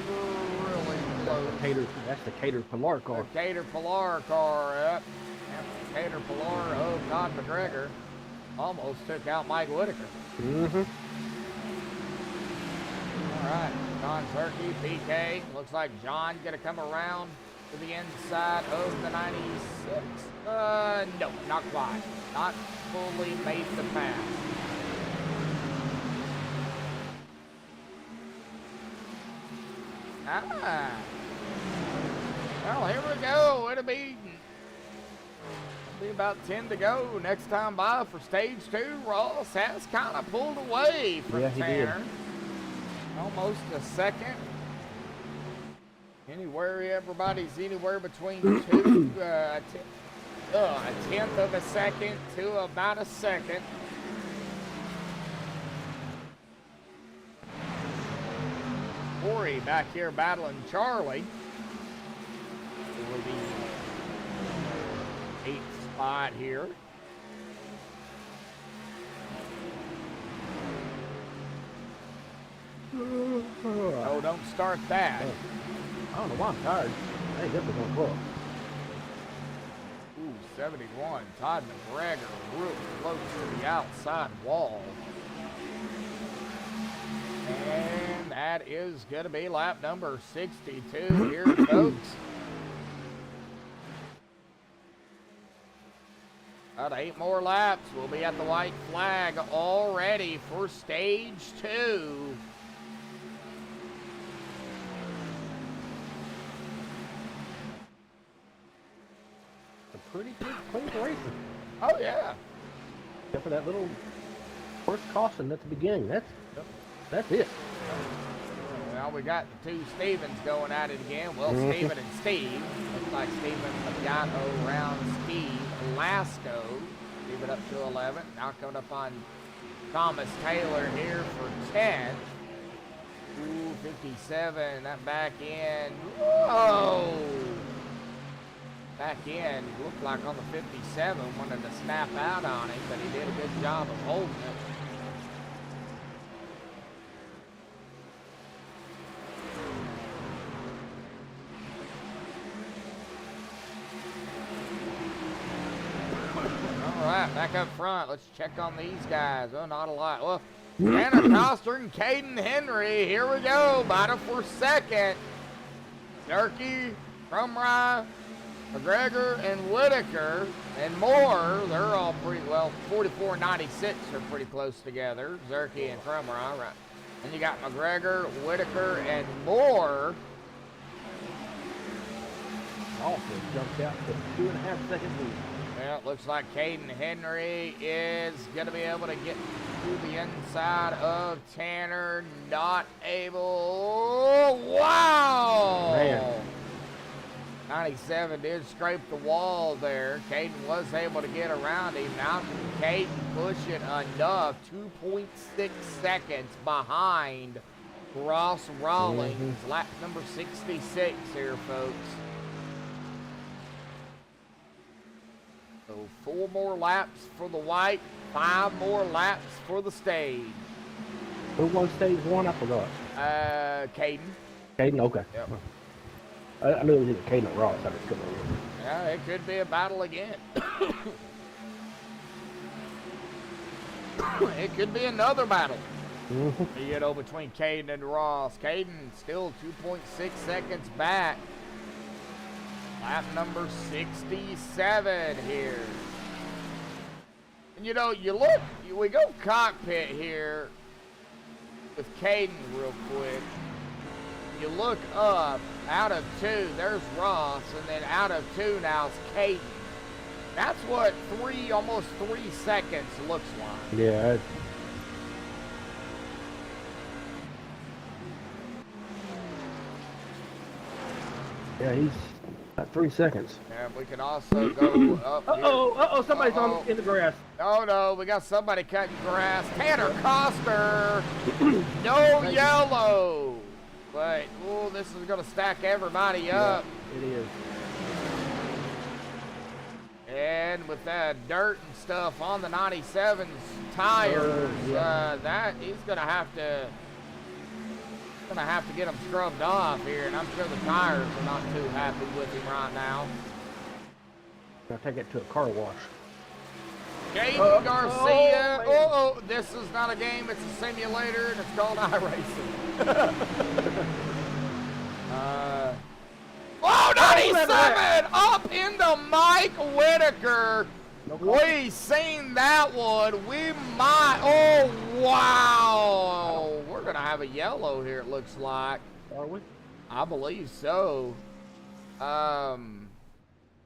Really close. That's the Cater Pilar car. The Cater Pilar car. Yep. Cater Pilar. Oh, Todd McGregor almost took out Mike Whitaker. All right. John Turkey, PK. Looks like John going to come around to the inside of the 96. No, not quite. Not fully made the pass. Well, here we go. It'll be about 10 to go. Next time by for stage 2. Ross has kind of pulled away from Tanner. Almost a second. Everybody's anywhere between a tenth of a second to about a second. Corey back here battling Charlie for the 8th spot here. Oh, don't start that. I don't know why I'm tired. I think this is going to close. Ooh, 71. Todd McGregor real close to the outside wall. And that is going to be lap number 62 here, folks. About 8 more laps. We'll be at the white flag already for stage 2. Pretty good, clean racing. Oh, yeah. Except for that little first caution at the beginning. That's it. Well, we got the 2 Stevens going at it again. Well, Steven and Steve. Looks like Steven Magato around Steve Lasco. Leave it up to 11. Now coming up on Thomas Taylor here for 10. Ooh, 57. That back end. Whoa! Back end looked like on the 57 wanted to snap out on him, but he did a good job of holding it. All lap. Back up front. Let's check on these guys. Oh, not a lot. Well, Tanner Coster and Caden Henry. Here we go. Battle for second. Durkee, Crumry, McGregor, and Whitaker, and Moore. They're all pretty well. 44.96 are pretty close together. Durkee and Crumry, right? And you got McGregor, Whitaker, and Moore. Also jumped out to 2.5 second lead. Well, it looks like Caden Henry is going to be able to get to the inside of Tanner. Not able. Wow! Man. 97 did scrape the wall there. Caden was able to get around him. Now Caden push it enough. 2.6 seconds behind Ross Rawlings. Lap number 66 here, folks. So 4 more laps for the white, 5 more laps for the stage. Who won stage 1? I forgot. Caden. Caden, okay. Yep. I knew it was either Caden or Ross. I just couldn't remember. Yeah, it could be a battle again. It could be another battle. You know, between Caden and Ross. Caden still 2.6 seconds back. Lap number 67 here. And you know, you look, we go cockpit here with Caden real quick. You look up, out of 2, there's Ross, and then out of 2 now is Caden. That's what almost 3 seconds looks like. Yeah. Yeah, he's at 3 seconds. And we can also go up here. Somebody's in the grass. Oh no, we got somebody cutting grass. Tanner Coster, no yellow. But, oh, this is going to stack everybody up. It is. And with that dirt and stuff on the 97's tires, that he's going to have to get them scrubbed off here, and I'm sure the tires are not too happy with him right now. I'll take it to a car wash. Jaden Garcia. This is not a game, it's a simulator, and it's called iRacing. 97 up into Mike Whitaker. We seen that one. We might. Oh, wow. We're going to have a yellow here, it looks like. Are we? I believe so.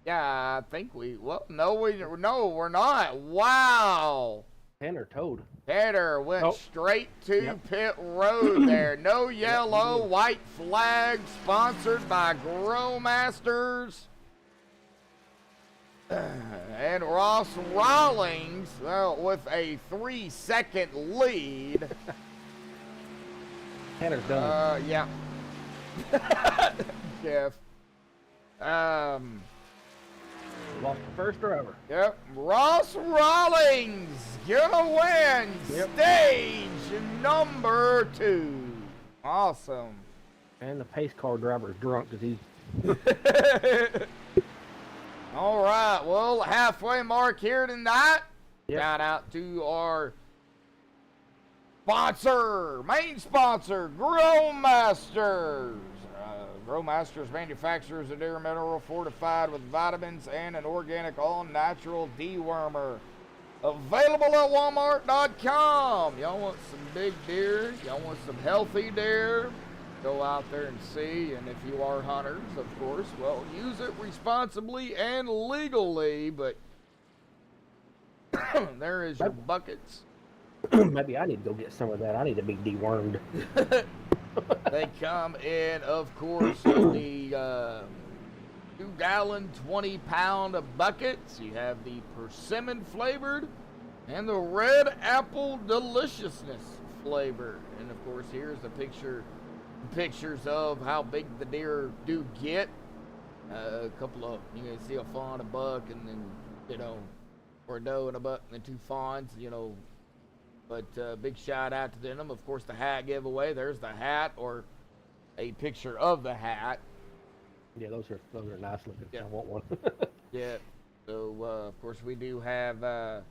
Yeah, I think we. Well, no, we're not. Wow. Tanner towed. Tanner went straight to pit road there. No yellow, white flag, sponsored by Growmasters. And Ross Rawlings, well, with a 3-second lead. Tanner's done. Yeah. Jeff. Lost the first driver. Yep. Ross Rawlings gonna win stage number 2. Awesome. And the pace car driver is drunk because he's. All right. Well, halfway mark here tonight. Yep. Shout out to our sponsor, main sponsor, Growmasters. Growmasters manufactures a deer mineral fortified with vitamins and an organic all-natural dewormer. Available at Walmart.com. Y'all want some big deer? Y'all want some healthy deer? Go out there and see. And if you are hunters, of course, well, use it responsibly and legally. But there is your buckets. Maybe I need to go get some of that. I need to be dewormed. They come in, of course, in the 2-gallon, 20-pound buckets. You have the persimmon flavored and the red apple deliciousness flavor. And of course, here's the pictures of how big the deer do get. A couple of, you can see a fawn, a buck, and then, you know, or a doe and a buck, and then 2 fawns, you know. But big shout out to them. Of course, the hat giveaway. There's the hat, or a picture of the hat. Yeah, those are nice looking. Yeah. I want one. Yeah. So, of course, we do have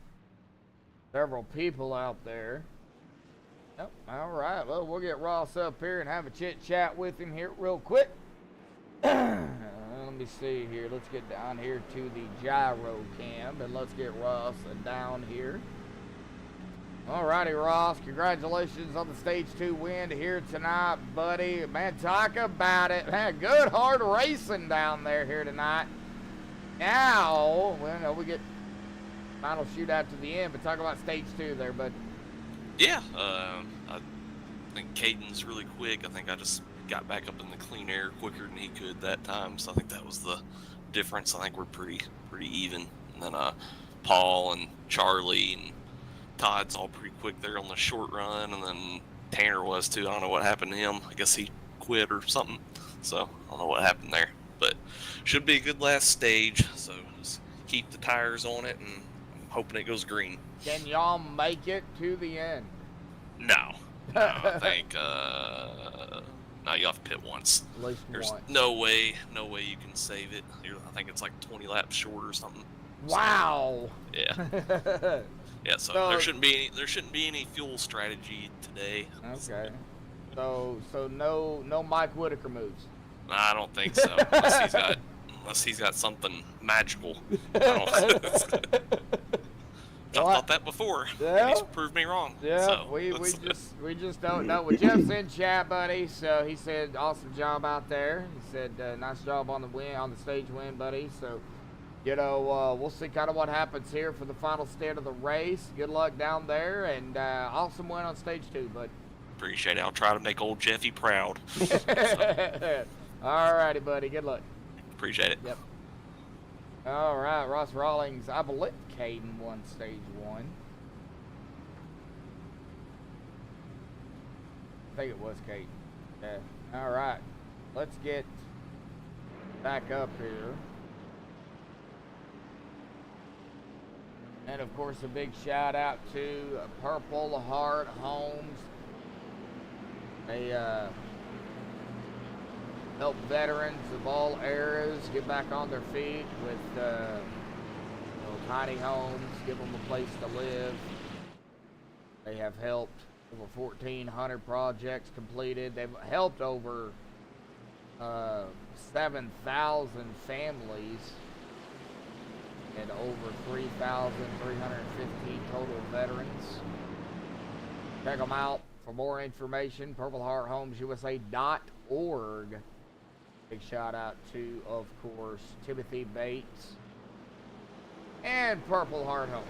several people out there. Yep, all right. Well, we'll get Ross up here and have a chit-chat with him here real quick. Let me see here. Let's get down here to the gyro cam, and let's get Ross down here. Alrighty, Ross. Congratulations on the Stage 2 win here tonight, buddy. Man, talk about it. Man, good hard racing down there here tonight. Now, well, we get final shootout to the end, but talk about Stage 2 there, bud. Yeah, I think Caden's really quick. I think I just got back up in the clean air quicker than he could that time, so I think that was the difference. I think we're pretty even. And then Paul and Charlie and Todd's all pretty quick there on the short run, and then Tanner was too. I don't know what happened to him. I guess he quit or something. So I don't know what happened there, but should be a good last stage. So just keep the tires on it, and I'm hoping it goes green. Can y'all make it to the end? No, I think no, you have to pit once. At least There's once. no way you can save it. I think it's like 20 laps short or something. Wow. So, yeah. Yeah, so there shouldn't be any fuel strategy today. Okay. So no Mike Whitaker moves. I don't think so. Unless he's got something magical. I thought that before. Yeah. He's proved me wrong. Yeah, So, we just don't know. Well, Jeff's in chat, buddy. So he said, awesome job out there. He said, nice job on the stage win, buddy. So, you know, we'll see kind of what happens here for the final stand of the race. Good luck down there, and awesome win on stage 2, bud. Appreciate it. I'll try to make old Jeffy proud. All righty, buddy. Good luck. Appreciate it. Yep. All right, Ross Rawlings. I believe Caden won stage 1. I think it was Caden. Yeah. All right. Let's get back up here. And of course, a big shout out to Purple Heart Homes. They help veterans of all eras get back on their feet with tiny homes, give them a place to live. They have helped over 1,400 projects completed. They've helped over 7,000 families and over 3,315 total veterans. Check them out for more information. PurpleHeartHomesUSA.org. Big shout out to, of course, Timothy Bates and Purple Heart Home.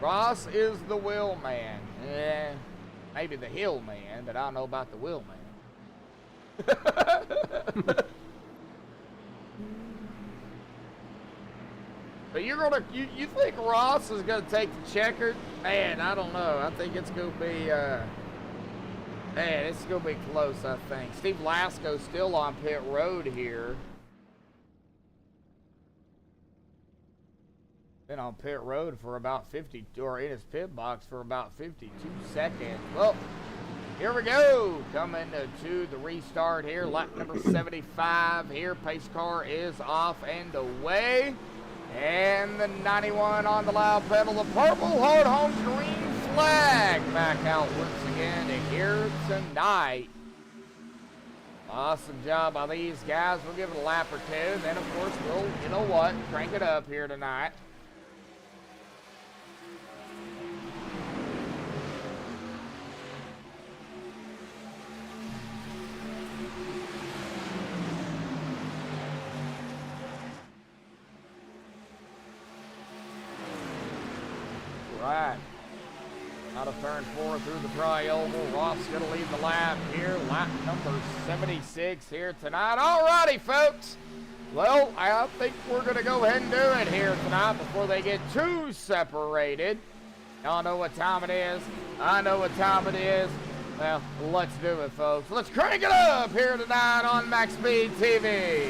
Ross is the wheel man. Maybe the hill man, but I don't know about the wheel man. But you think Ross is gonna take the checkered? Man, I don't know. I think it's gonna be it's gonna be close, I think. Steve Lasco's still on pit road here. Been on pit road for about 50, or in his pit box for about 52 seconds. Well, here we go. Coming to the restart here. Lap number 75 here. Pace car is off and away. And the 91 on the loud pedal. The Purple Heart Homes green flag back out once again here tonight. Awesome job by these guys. We'll give it a lap or two. Then, of course, we'll, you know what, crank it up here tonight. Right. Out of turn 4 through the tri-oval. Ross going to lead the lap here. Lap number 76 here tonight. All righty, folks. Well, I think we're going to go ahead and do it here tonight before they get too separated. Y'all know what time it is. I know what time it is. Well, let's do it, folks. Let's crank it up here tonight on MaxspeedTV.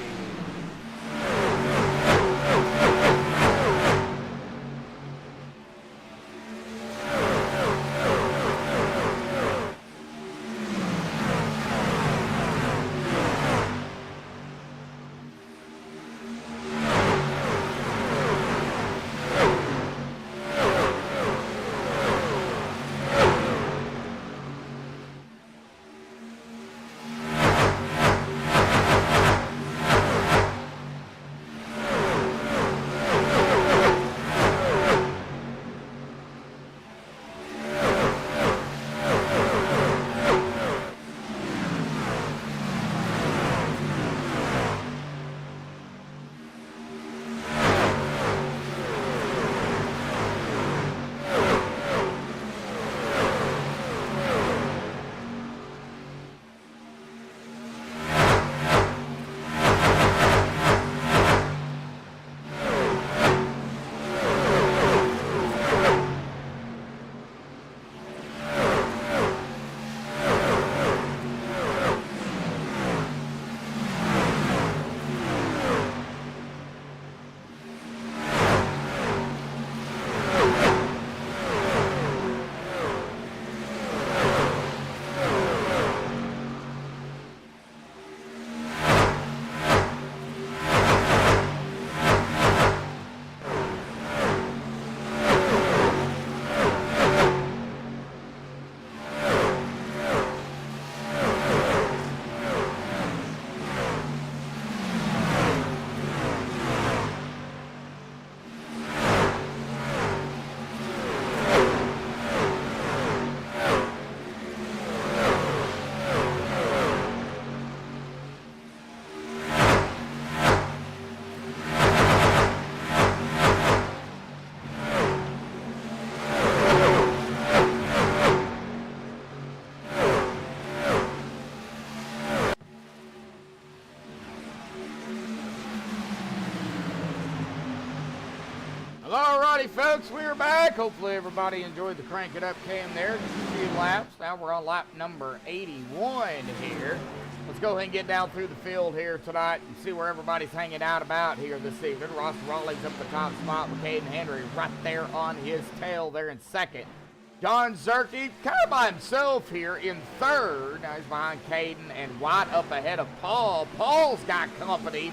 Alrighty, folks, we're back. Hopefully everybody enjoyed the Crank It Up cam there. Just a few laps. Now we're on lap number 81 here. Let's go ahead and get down through the field here tonight and see where everybody's hanging out about here this evening. Ross Raleigh's up the top spot with Caden Henry right there on his tail there in second. John Zerke kind of by himself here in third. Now he's behind Caden and White up ahead of Paul. Paul's got company.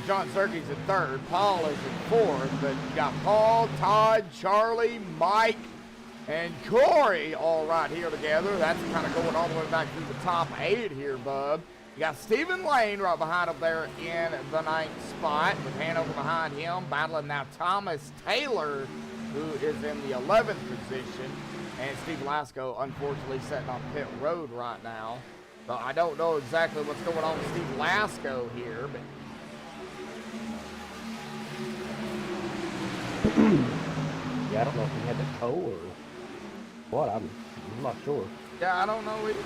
John Zerke's in third. Paul is in fourth. But you got Paul, Todd, Charlie, Mike, and Corey all right here together. That's kind of going all the way back through the top 8 here, bub. You got Stephen Lane right behind him there in the 9th spot with Hanover behind him. Battling now Thomas Taylor, who is in the 11th position. And Steve Lasco, unfortunately, sitting on pit road right now. So I don't know exactly what's going on with Steve Lasco here, but... Yeah, I don't know if he had the toe or what. I'm not sure. Yeah, I don't know either.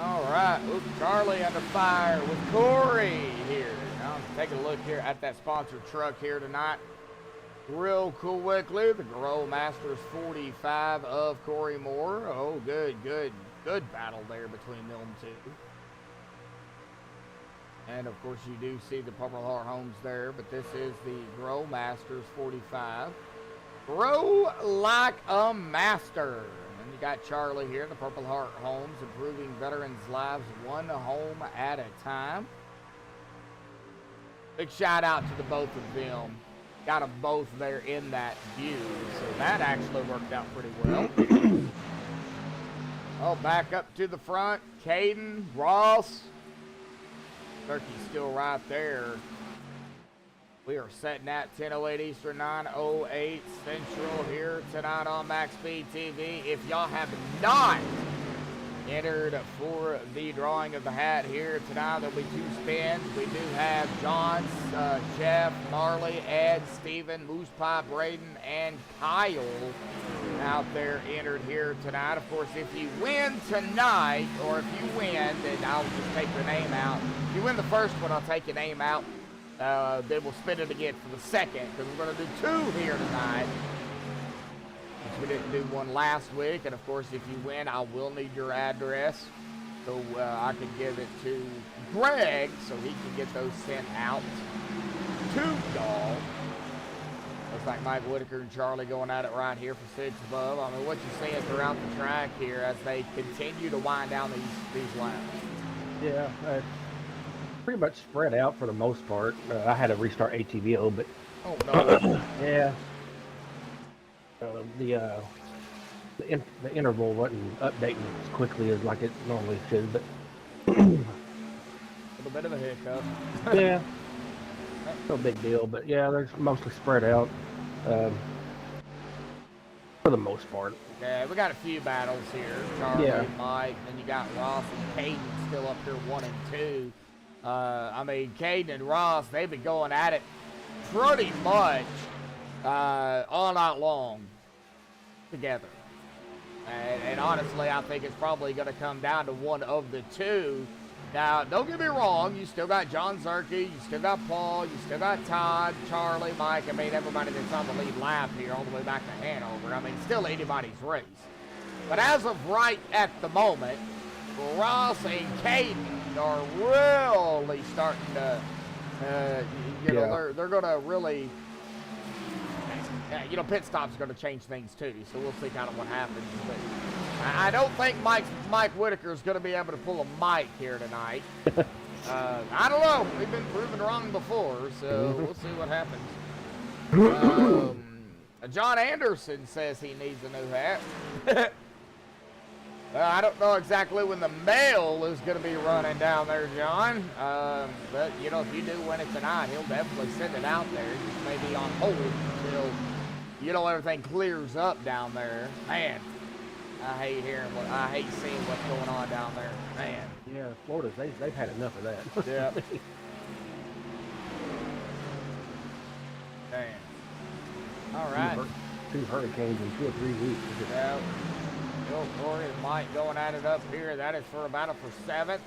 All right, ooh, Charlie under fire with Corey here. Now, take a look here at that sponsored truck here tonight. Real quickly, the Grow Masters 45 of Corey Moore. Oh, good battle there between them two. And, of course, you do see the Purple Heart Homes there, but this is the Grow Masters 45. Grow like a master. And you got Charlie here, the Purple Heart Homes, improving veterans' lives one home at a time. Big shout out to the both of them. Got them both there in that view, so that actually worked out pretty well. Oh, back up to the front, Caden, Ross. Turkey's still right there. We are setting at 10:08 Eastern, 9:08 Central here tonight on MaxspeedTV. If y'all have not entered for the drawing of the hat here tonight, there'll be 2 spins. We do have John, Jeff, Marley, Ed, Steven, Moose Pie, Braden, and Kyle out there entered here tonight. Of course, if you win tonight, or if you win, then I'll just take your name out. If you win the first one, I'll take your name out. Then we'll spin it again for the second, because we're going to do 2 here tonight. We didn't do one last week, and of course, if you win, I will need your address so I can give it to Greg so he can get those sent out to y'all. Looks like Mike Whitaker and Charlie going at it right here for 6 above. I mean, what you're seeing throughout the track here as they continue to wind down these laps. Yeah, pretty much spread out for the most part. I had to restart ATVO, but oh no, yeah. The interval wasn't updating as quickly as like it normally should, but a little bit of a hiccup. yeah, no big deal. But yeah, they're mostly spread out for the most part. Yeah, we got a few battles here. Charlie, Yeah. Mike, then you got Ross and Caden still up here 1 and 2. I mean, Caden and Ross, they've been going at it pretty much all night long together. And honestly, I think it's probably going to come down to one of the two. Now, don't get me wrong, you still got John Zerke, you still got Paul, you still got Todd, Charlie, Mike. I mean, everybody that's on the lead lap here all the way back to Hanover. I mean, still anybody's race. But as of right at the moment, Ross and Caden are really starting to, you know, they're going to really... you know, pit stop's going to change things too, so we'll see kind of what happens. But I don't think Mike Whitaker is going to be able to pull a Mike here tonight. I don't know. We've been proven wrong before, so we'll see what happens. John Anderson says he needs a new hat. I don't know exactly when the mail is going to be running down there, John. But, you know, if you do win it tonight, he'll definitely send it out there. It just may be on hold until, you know, everything clears up down there. Man, I hate seeing what's going on down there. Man. Yeah, Florida's, they've had enough of that. Yeah. Man. All right. 2 hurricanes in 2 or 3 weeks. Yeah. Bill, Corey, and Mike going at it up here. That is for a battle for 7th.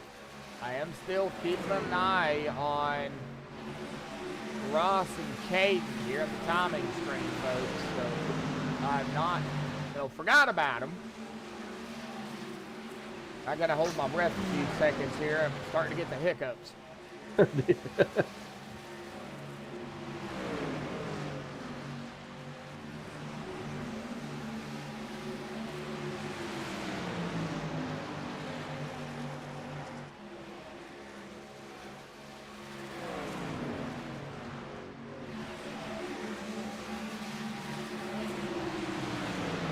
I am still keeping an eye on Ross and Caden here on the timing screen, folks. So I'm not, forgot about them. I gotta hold my breath a few seconds here. I'm starting to get the hiccups.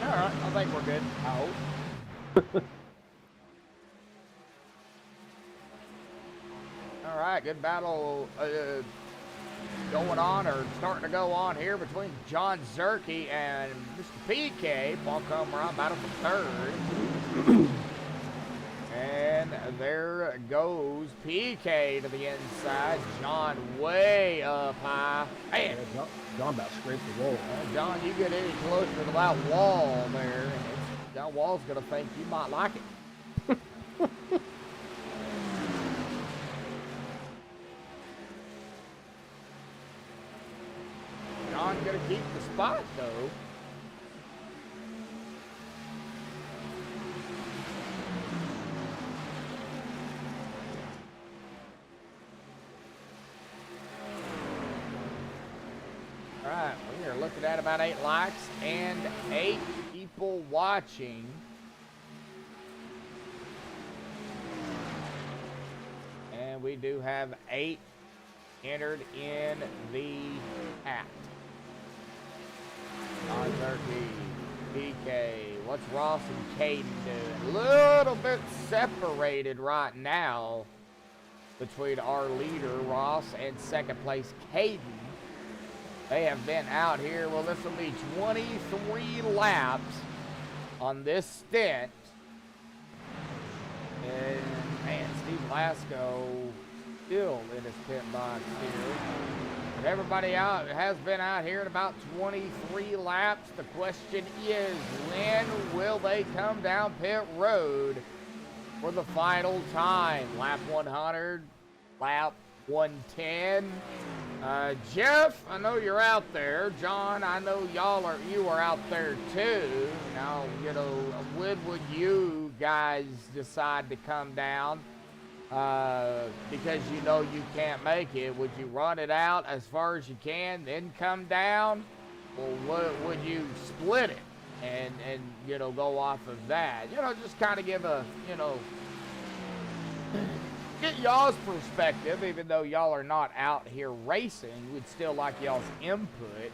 All right, I think we're good. I hope. All right, good battle going on, or starting to go on here between John Zerke and Mr. PK. Paul Comer battle for 3rd. And there goes PK to the inside. John way up high. Man. John about scraped the wall. John, you get any closer to that wall there, and that wall's going to think you might like it. John's going to keep the spot, though. All right, we are looking at about 8 likes and 8 people watching. And we do have 8 entered in the hat. John Turkey, PK, what's Ross and Caden doing? A little bit separated right now between our leader, Ross, and 2nd place, Caden. They have been out here. Well, this will be 23 laps on this stint. And, man, Steve Lasco still in his pit box here. But everybody out has been out here at about 23 laps. The question is, when will they come down pit road for the final time? Lap 100, lap 110. Jeff, I know you're out there. John, I know you are out there too. Now, when would you guys decide to come down? Because you can't make it. Would you run it out as far as you can, then come down? Or would you split it and go off of that? Just kind of give a, get y'all's perspective, even though y'all are not out here racing. We'd still like y'all's input.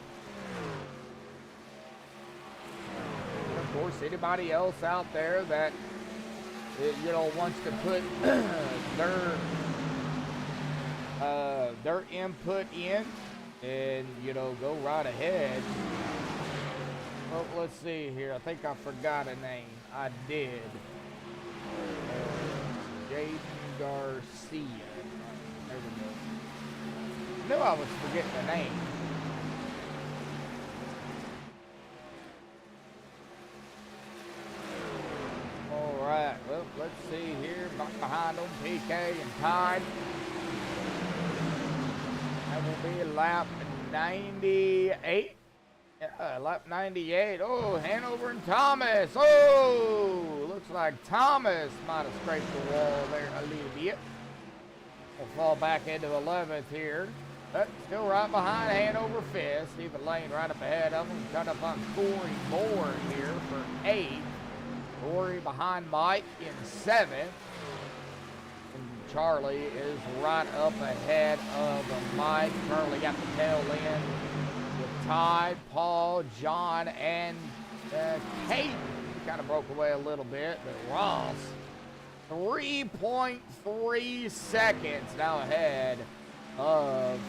And of course, anybody else out there that wants to put their input in, and go right ahead. Well, let's see here. I think I forgot a name. I did. Jaden Garcia. There we go. I knew I was forgetting the name. All right, well, let's see here. Back behind them, PK and Tide. That will be lap 98. Lap 98. Oh, Hanover and Thomas. Oh, looks like Thomas might have scraped the wall there a little bit. We'll fall back into 11th here. But still right behind Hanover 5th. Stephen Lane right up ahead of him. Cut up on Corey Moore here for 8th. Corey behind Mike in 7th. And Charlie is right up ahead of Mike. Charlie got the tail end with Ty, Paul, John, and Kate. Kind of broke away a little bit, but Ross, 3.3 seconds now ahead of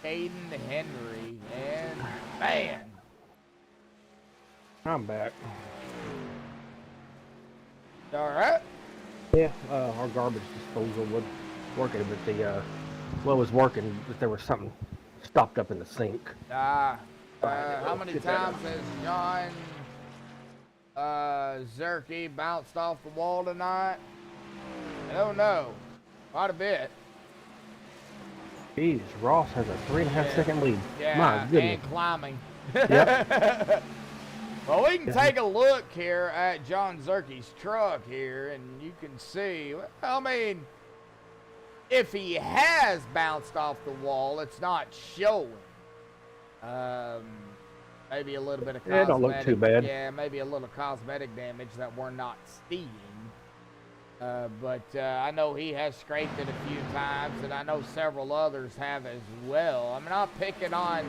Caden Henry. And man, I'm back. All right. Yeah, our garbage disposal was working, but it was working, but there was something stopped up in the sink. How many times has John Zerke bounced off the wall tonight? I don't know. Quite a bit. Jeez, Ross has a 3.5-second lead. Yeah, My goodness. and climbing. Yep. Well, we can take a look here at John Zerke's truck here, and you can see, well, I mean, if he has bounced off the wall, it's not showing. Maybe a little bit of cosmetic. It don't look too bad. Yeah, maybe a little cosmetic damage that we're not seeing. But I know he has scraped it a few times, and I know several others have as well. I'm not picking on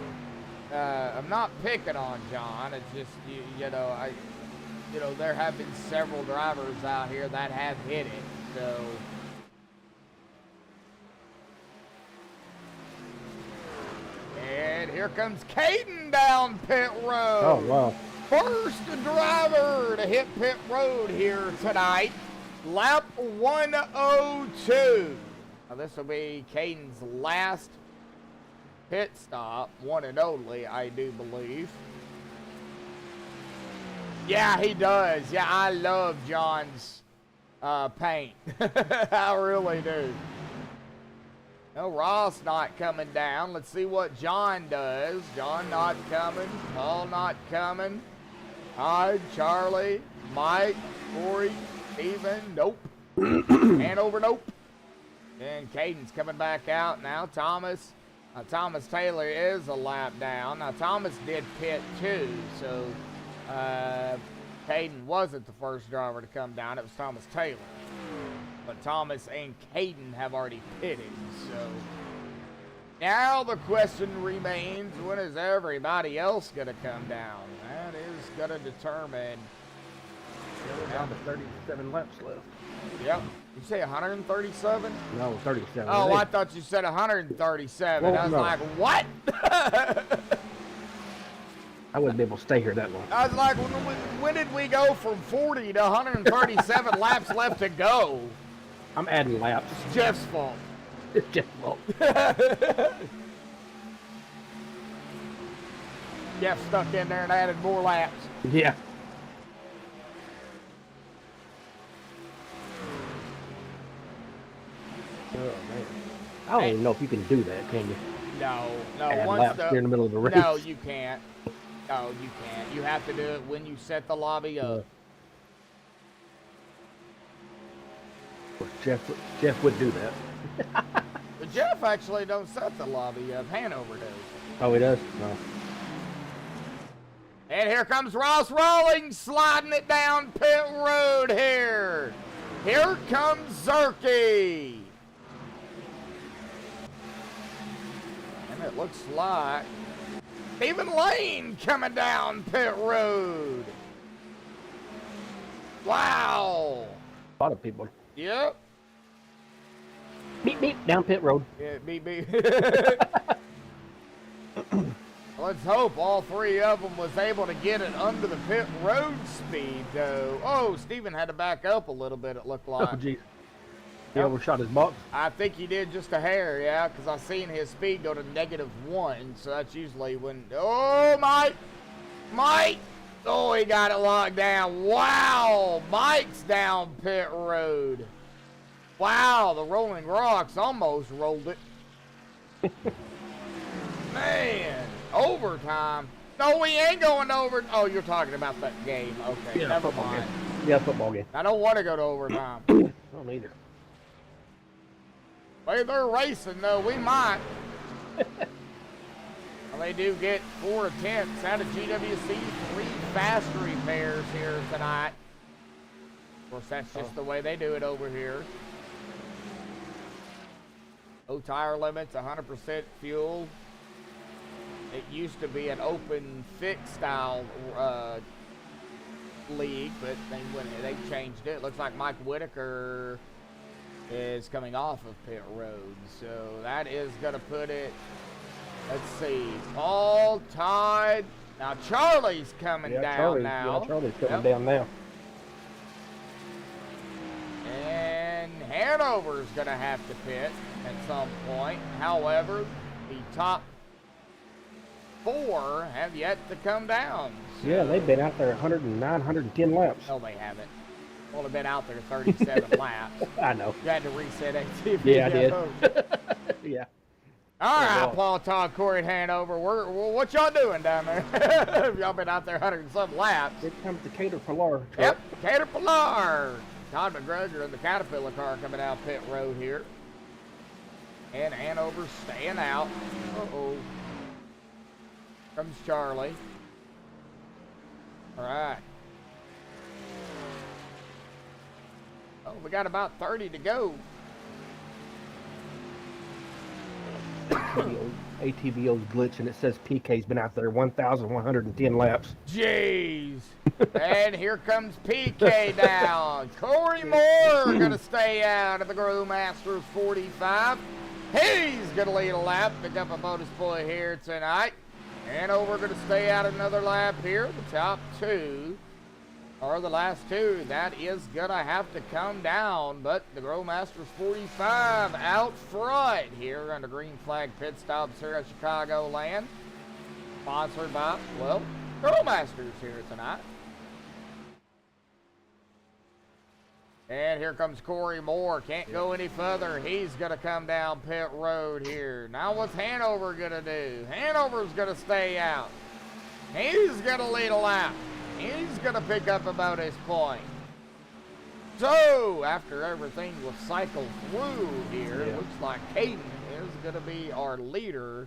John. It's just you know, there have been several drivers out here that have hit it. So. And here comes Caden down pit road. Oh, wow. First driver to hit pit road here tonight. Lap 102. Now this will be Caden's last pit stop, one and only, I do believe. Yeah, he does. Yeah, I love John's paint. I really do. No, Ross not coming down. Let's see what John does. John not coming. Paul not coming. Hyde, Charlie, Mike, Corey, Steven, nope. Hanover, nope. And Caden's coming back out now. Thomas Taylor is a lap down. Now, Thomas did pit too, so Caden wasn't the first driver to come down. It was Thomas Taylor. But Thomas and Caden have already pitted, so now the question remains, when is everybody else going to come down? That is going to determine. We're down to 37 laps left. Yep. You say 137? No, 37. Oh, I thought you said 137. Well, I was no. like, what? I wouldn't be able to stay here that long. I was like, when did we go from 40 to 137 laps left to go? I'm adding laps. It's Jeff's fault. It's Jeff's fault. Jeff stuck in there and added more laps. Yeah. Oh, man. I don't even know if you can do that, can you? No. Add Once laps here in the middle of the race. No, you can't. No, you can't. You have to do it when you set the lobby up. Of course, Jeff would do that. But Jeff actually don't set the lobby up. Hanover does. Oh, he does? No. And here comes Ross Rawlings sliding it down pit road here. Here comes Zerke. And it looks like Stephen Lane coming down pit road. Wow. A lot of people. Yep. Beep, beep, down pit road. Yeah, beep. Let's hope all three of them was able to get it under the pit road speed, though. Oh, Steven had to back up a little bit, it looked like. Oh, geez. He overshot his box. I think he did just a hair, yeah, because I seen his speed go to -1, so that's usually when... Oh, Mike! Oh, he got it locked down. Wow! Mike's down pit road. Wow, the Rolling Rocks almost rolled it. Man, overtime. No, we ain't going over. Oh, you're talking about that game. Okay, Yeah, never football mind. game. Yeah, football game. I don't want to go to overtime. I don't either. Well, they're racing, though. We might. Well, they do get 4 attempts out of GWC. 3 fast repairs here tonight. Of course, that's just the way they do it over here. No tire limits, 100% fuel. It used to be an open fixed style league, but they changed it. Looks like Mike Whitaker is coming off of pit road, so that is going to put it. Let's see, Paul, Todd. Now Charlie's coming down now. Yeah, Charlie's coming down now. And Hanover's going to have to pit at some point. However, the top 4 have yet to come down. Yeah, they've been out there 109, 110 laps. No, they haven't. Only been out there 37 laps. I know. You had to reset ATV. Yeah, I did. Yeah. All right, well. Paul, Todd, Corey, and Hanover. What y'all doing down there? Y'all been out there 100 and some laps. Here comes the Caterpillar truck. Yep, Caterpillar. Todd McGregor in the Caterpillar car coming out pit road here. And Hanover's staying out. Uh-oh. Comes Charlie. All right. Oh, we got about 30 to go. ATVO's glitching. It says PK's been out there 1,110 laps. Jeez. And here comes PK down. Corey Moore gonna stay out of the Growmasters 45. He's gonna lead a lap, pick up a bonus point here tonight. Hanover gonna stay out another lap here. The top 2 or the last 2. That is gonna have to come down, but the Growmasters 45 out front here under green flag pit stops here at Chicagoland. Sponsored by, well, Growmasters here tonight. And here comes Corey Moore. Can't go any further. He's going to come down pit road here. Now what's Hanover going to do? Hanover's going to stay out. He's going to lead a lap. He's going to pick up a bonus point. So, after everything was cycled through here, it looks like Caden is going to be our leader.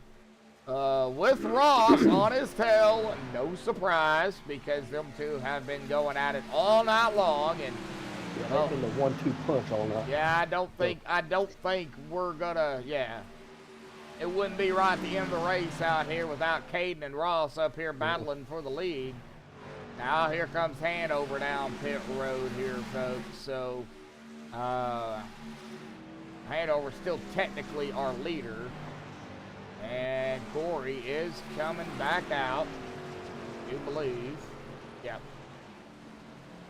With Ross on his tail. No surprise, because them two have been going at it all night long. And They've been the 1-2 punch all night. yeah, I don't think we're gonna, it wouldn't be right at the end of the race out here without Caden and Ross up here battling for the lead. Now here comes Hanover down pit road here, folks. So, Hanover's still technically our leader. And Corey is coming back out, I do believe. Yep.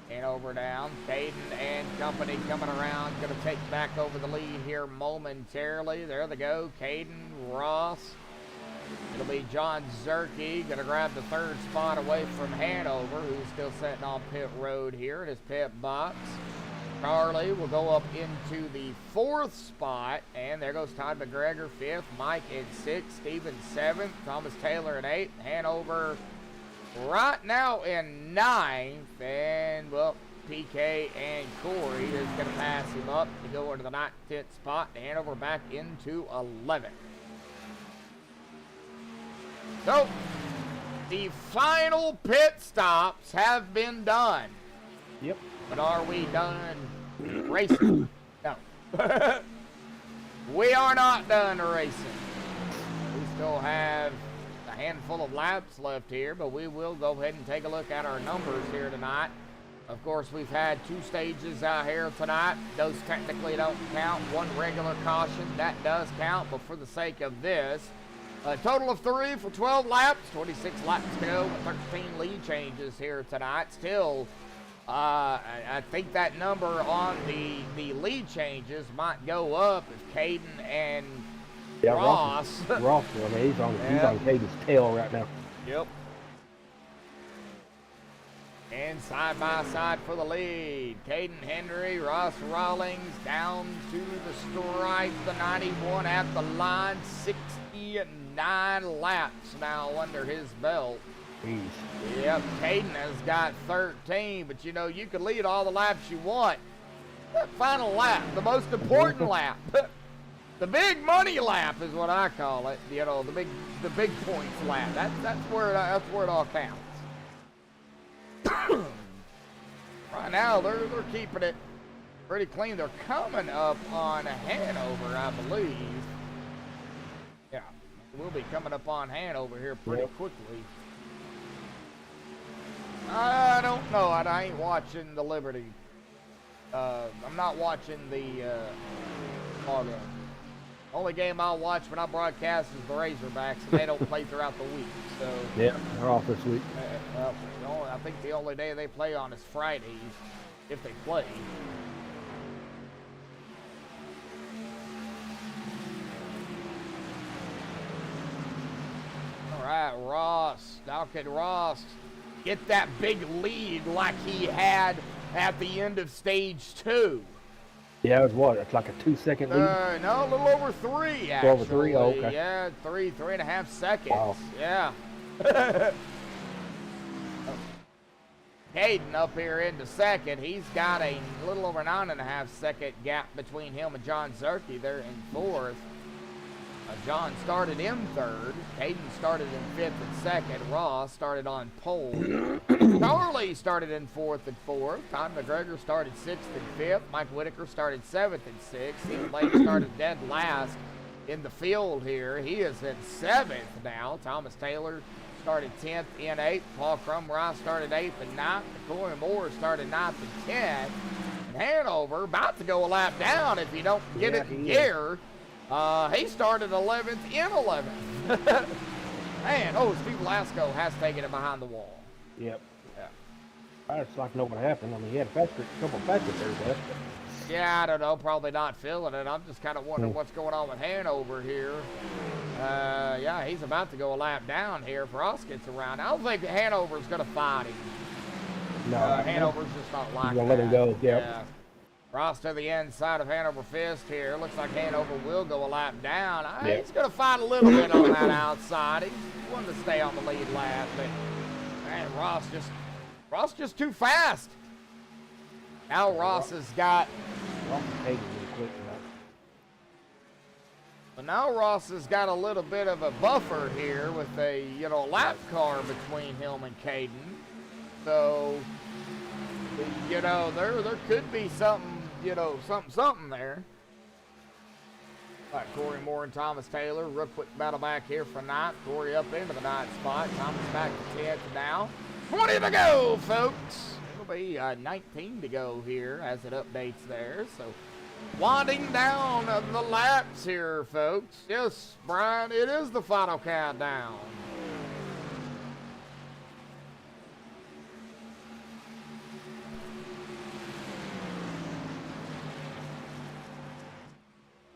Hanover down. Caden and company coming around. Going to take back over the lead here momentarily. There they go. Caden, Ross. It'll be John Zerke. Going to grab the 3rd spot away from Hanover, who's still sitting on pit road here in his pit box. Charlie will go up into the 4th spot. And there goes Todd McGregor, 5th. Mike in 6th. Steven 7th. Thomas Taylor in 8th. Hanover right now in 9th, and well, PK and Corey is going to pass him up to go into the 9th spot. Hanover back into 11th. So, the final pit stops have been done. Yep. But are we done racing? No. We are not done racing. We still have handful of laps left here, but we will go ahead and take a look at our numbers here tonight. Of course, we've had 2 stages out here tonight. Those technically don't count. 1 regular caution, that does count, but for the sake of this, a total of 3 for 12 laps, 26 laps to go, with 13 lead changes here tonight. Still, I think that number on the lead changes might go up if Caden and Ross. Ross, I mean, he's on Caden's tail right now. Yep. And side by side for the lead. Caden Henry, Ross Rawlings down to the stripe. The 91 at the line. 69 laps now under his belt. Jeez. Yep, Caden has got 13, but you know, you can lead all the laps you want. That final lap, the most important lap. The big money lap is what I call it. You know, the big points lap. That's where it all counts. Right now, they're keeping it pretty clean. They're coming up on Hanover, I believe. Yeah, we'll be coming up on Hanover here pretty quickly. I don't know. I ain't watching the Liberty. I'm not watching the Chicago. Only game I'll watch when I broadcast is the Razorbacks, and they don't play throughout the week. So yeah, they're off this week. I think the only day they play on is Fridays, if they play. All right, Ross. Now can Ross get that big lead like he had at the end of stage 2? Yeah, it was what? It's like a 2-second lead. No, a little over 3, actually. Over 3? Oh, okay. Yeah, 3.5 seconds. Wow. Yeah. Caden up here into second. He's got a little over 9.5 second gap between him and John Zerke there in fourth. John started in third. Caden started in fifth and second. Ross started on pole. Charlie started in fourth and fourth. Tom McGregor started sixth and fifth. Mike Whitaker started seventh and sixth. Steve Blake started dead last in the field here. He is in seventh now. Thomas Taylor started 10th in 8th. Paul Crumrice started 8th and 9th. Corey Moore started 9th and 10th. And Hanover about to go a lap down if you don't get it in gear. He started 11th in 11th. Man, Steve Lasco has taken it behind the wall. Yep. Yeah. I just like to know what happened. I mean, he had a couple fastest there left. Yeah, I don't know. Probably not feeling it. I'm just kind of wondering what's going on with Hanover here. Yeah, he's about to go a lap down here if Ross gets around. I don't think Hanover's going to fight him. No. Hanover's just not like that. He's going to let him go. Yep. Yeah. Ross to the inside of Hanover Fist here. Looks like Hanover will go a lap down. He's going to fight a little bit on that outside. He's wanting to stay on the lead lap, but man, Ross just too fast. Now Ross has got. But now Ross has got a little bit of a buffer here with a lap car between him and Caden. So there could be something. Something there. All right, Corey Moore and Thomas Taylor. Real quick battle back here for 9th. Corey up into the 9th spot. Thomas back to 10th now. 20 to go, folks. It'll be 19 to go here as it updates there. So winding down the laps here, folks. Yes, Brian, it is the final countdown.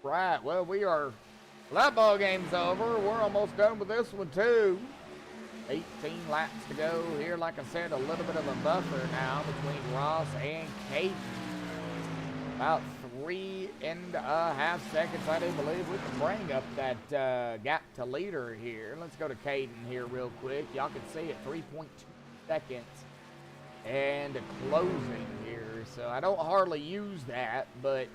Right, well, that ball game's over. We're almost done with this one, too. 18 laps to go here. Like I said, a little bit of a buffer now between Ross and Caden. About 3.5 seconds, I do believe. We can bring up that gap to leader here. Let's go to Caden here real quick. Y'all can see it, 3.2 seconds. And closing here. So I don't hardly use that, but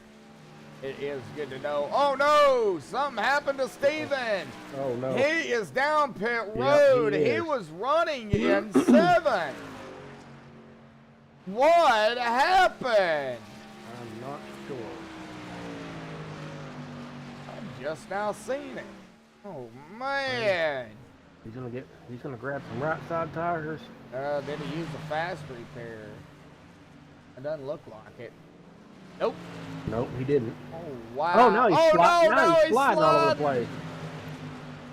it is good to know. Oh no! Something happened to Steven! Oh no. He is down pit road. Yep, he was running in 7th. What happened? I'm not sure. I just now seen it. Oh man. He's gonna grab some right side tires. Did he use a fast repair? It doesn't look like it. Nope. Nope, he didn't. Oh wow. Oh no, he's sliding. No, He's sliding all over the place.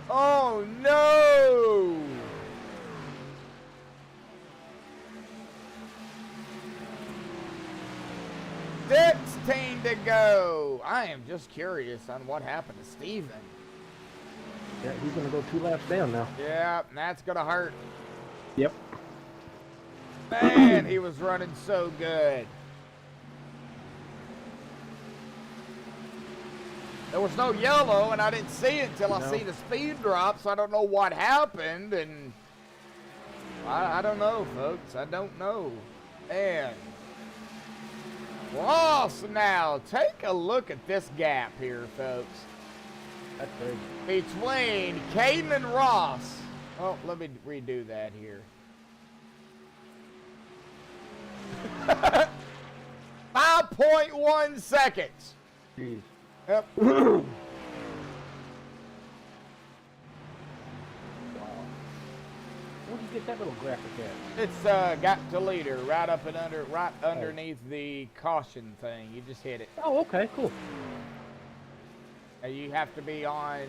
Oh no! 16 to go. I am just curious on what happened to Steven. Yeah, he's gonna go 2 laps down now. Yeah, that's gonna hurt. Yep. Man, he was running so good. There was no yellow, and I didn't see it until I see the speed drop, so I don't know what happened, and I don't know, folks. I don't know. And Ross now, take a look at this gap here, folks. That's big. Between Caden and Ross. Oh, let me redo that here. 5.1 seconds. Jeez. Yep. Wow. Where'd you get that little graphic at? It's got to leader right up and right underneath the caution thing. You just hit it. Oh, okay, cool. You have to be on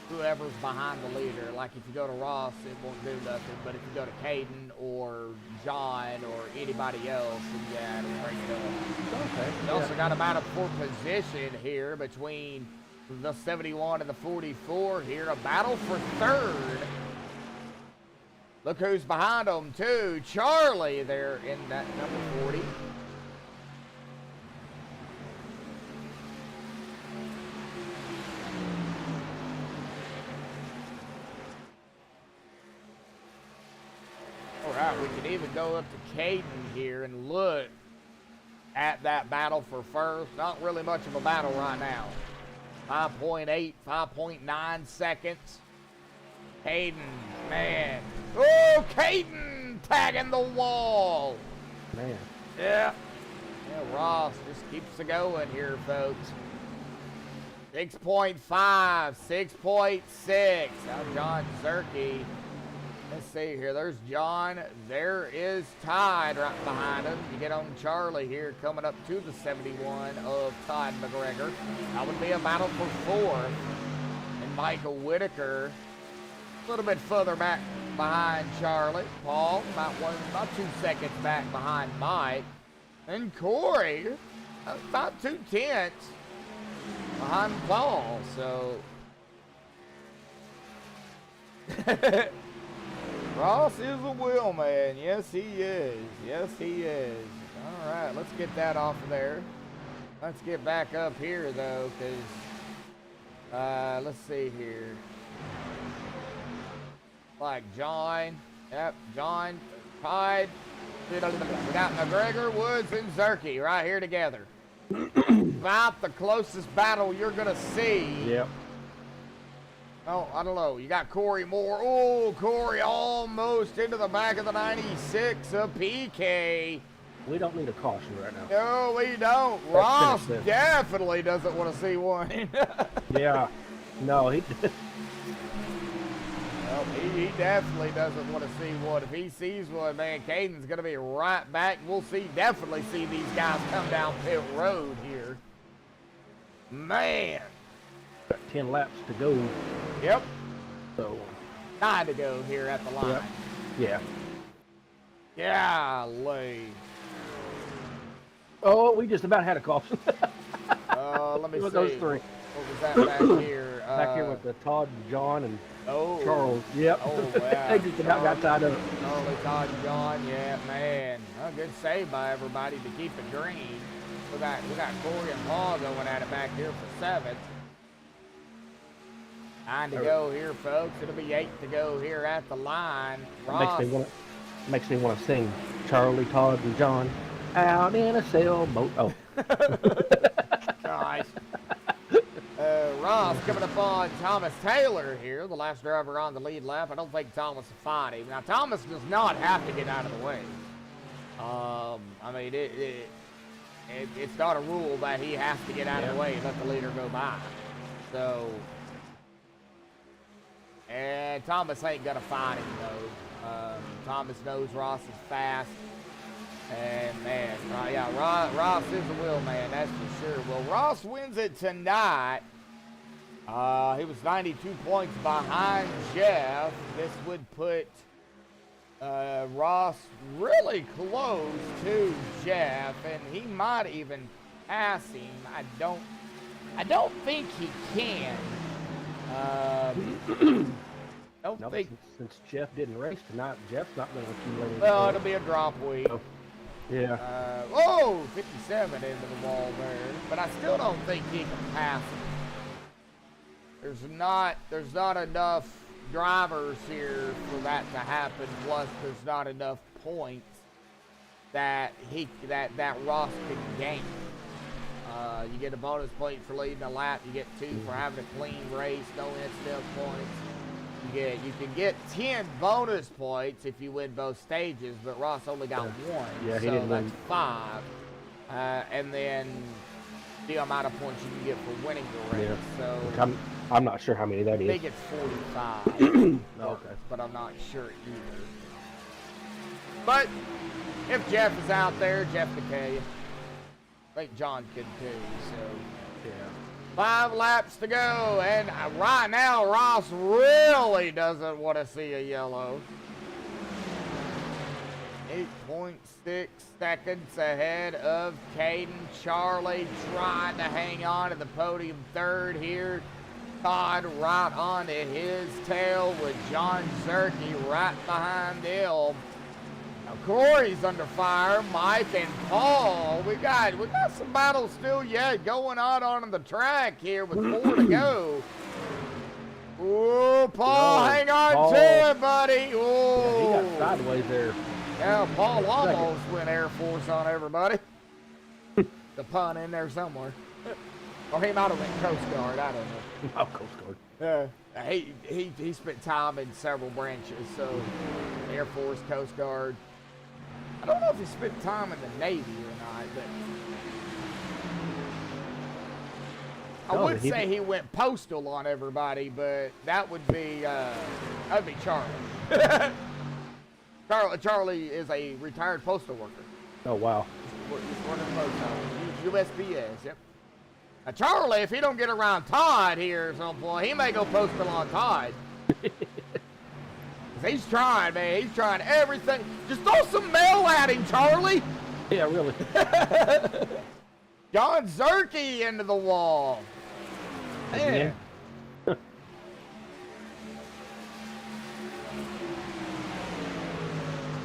whoever's behind the leader. Like if you go to Ross, it won't do nothing. But if you go to Caden or John or anybody else, then yeah, it'll bring it up. Okay. You also got about a 4 position here between the 71 and the 44 here. A battle for third. Look who's behind them, too. Charlie there in that number 40. All right, we can even go up to Caden here and look at that battle for first. Not really much of a battle right now. 5.8, 5.9 seconds. Caden, man. Oh, Caden tagging the wall. Man. Yeah. Yeah, Ross just keeps it going here, folks. 6.5, 6.6. Now John Zerke. Let's see here. There's John. There is Todd right behind him. You get on Charlie here coming up to the 71 of Todd McGregor. That would be a battle for fourth. And Michael Whitaker a little bit further back behind Charlie. Paul about 2 seconds back behind Mike. And Corey about 2/10 behind Paul. So Ross is a wheel man. Yes, he is. Yes, he is. All right, let's get that off of there. Let's get back up here, though, because, let's see here. Like John. Yep, John, Hyde. We got McGregor, Woods, and Zerke right here together. About the closest battle you're going to see. Yep. Oh, I don't know. You got Corey Moore. Oh, Corey almost into the back of the 96 of PK. We don't need a caution right now. No, we don't. Ross definitely doesn't want to see one. Yeah. No, he Well, he definitely doesn't want to see one. If he sees one, man, Caden's going to be right back. We'll definitely see these guys come down pit road here. Man. got 10 laps to go. Yep. So 9 to go here at the line. Yep. Yeah. Golly. Oh, we just about had a caution. Let me see. Those three. What was that back here? Back here with the Todd, John, and Oh. Charles. Yep. Oh, wow. They just about got tied up. Charlie, Todd, John, yeah, man. A good save by everybody to keep it green. We got Corey and Paul going at it back here for 7th. 9 to go here, folks. It'll be 8 to go here at the line. Ross. Makes me want to sing Charlie, Todd, and John out in a sailboat. Oh. Gosh. Ross coming up on Thomas Taylor here, the last driver on the lead lap. I don't think Thomas will find him. Now, Thomas does not have to get out of the way. I mean, it's not a rule that he has to get out of the way and let the leader go by. So, and Thomas ain't going to find him, though. Thomas knows Ross is fast. And, man, yeah, Ross is a wheel man, that's for sure. Well, Ross wins it tonight. He was 92 points behind Jeff. This would put Ross really close to Jeff, and he might even pass him. I don't think he can. No, think. Since Jeff didn't race tonight, Jeff's not going to accumulate. Well, it'll be a drop week. Yeah. 57 into the wall there, but I still don't think he can pass him. There's not enough drivers here for that to happen. Plus, there's not enough points that Ross can gain. You get a bonus point for leading a lap. You get 2 for having a clean race, no incident points. You can get 10 bonus points if you win both stages, but Ross only got 1. Yeah, he so didn't that's win. 5. And then the amount of points you can get for winning the race. Yeah. So I'm not sure how many that I is. think it's 45. Okay. But I'm not sure either. But if Jeff is out there, Jeff can tell you. I think John could too. So Yeah. 5 laps to go, and right now Ross really doesn't want to see a yellow. 8.6 seconds ahead of Caden. Charlie trying to hang on to the podium 3rd here. Todd right onto his tail with John Zerke right behind him. Now Corey's under fire. Mike and Paul. We got some battles still yet going on the track here with 4 to go. Ooh, Paul, hang on Paul. to it, buddy. Ooh. Yeah, he got sideways there. Yeah, Paul almost went Air Force on everybody. The pun in there somewhere. Or he might have went Coast Guard, I don't know. Oh, Coast Guard. He spent time in several branches, so Air Force, Coast Guard. I don't know if he spent time in the Navy or not, but I would say he went postal on everybody, but that would be Charlie. Charlie is a retired postal worker. Oh, wow. He's one of the most USPS, yep. Now, Charlie, if he don't get around Todd here at some point, he may go postal on Todd. He's trying, man. He's trying everything. Just throw some mail at him, Charlie. Yeah, really. John Zerke into the wall. Man. Yeah.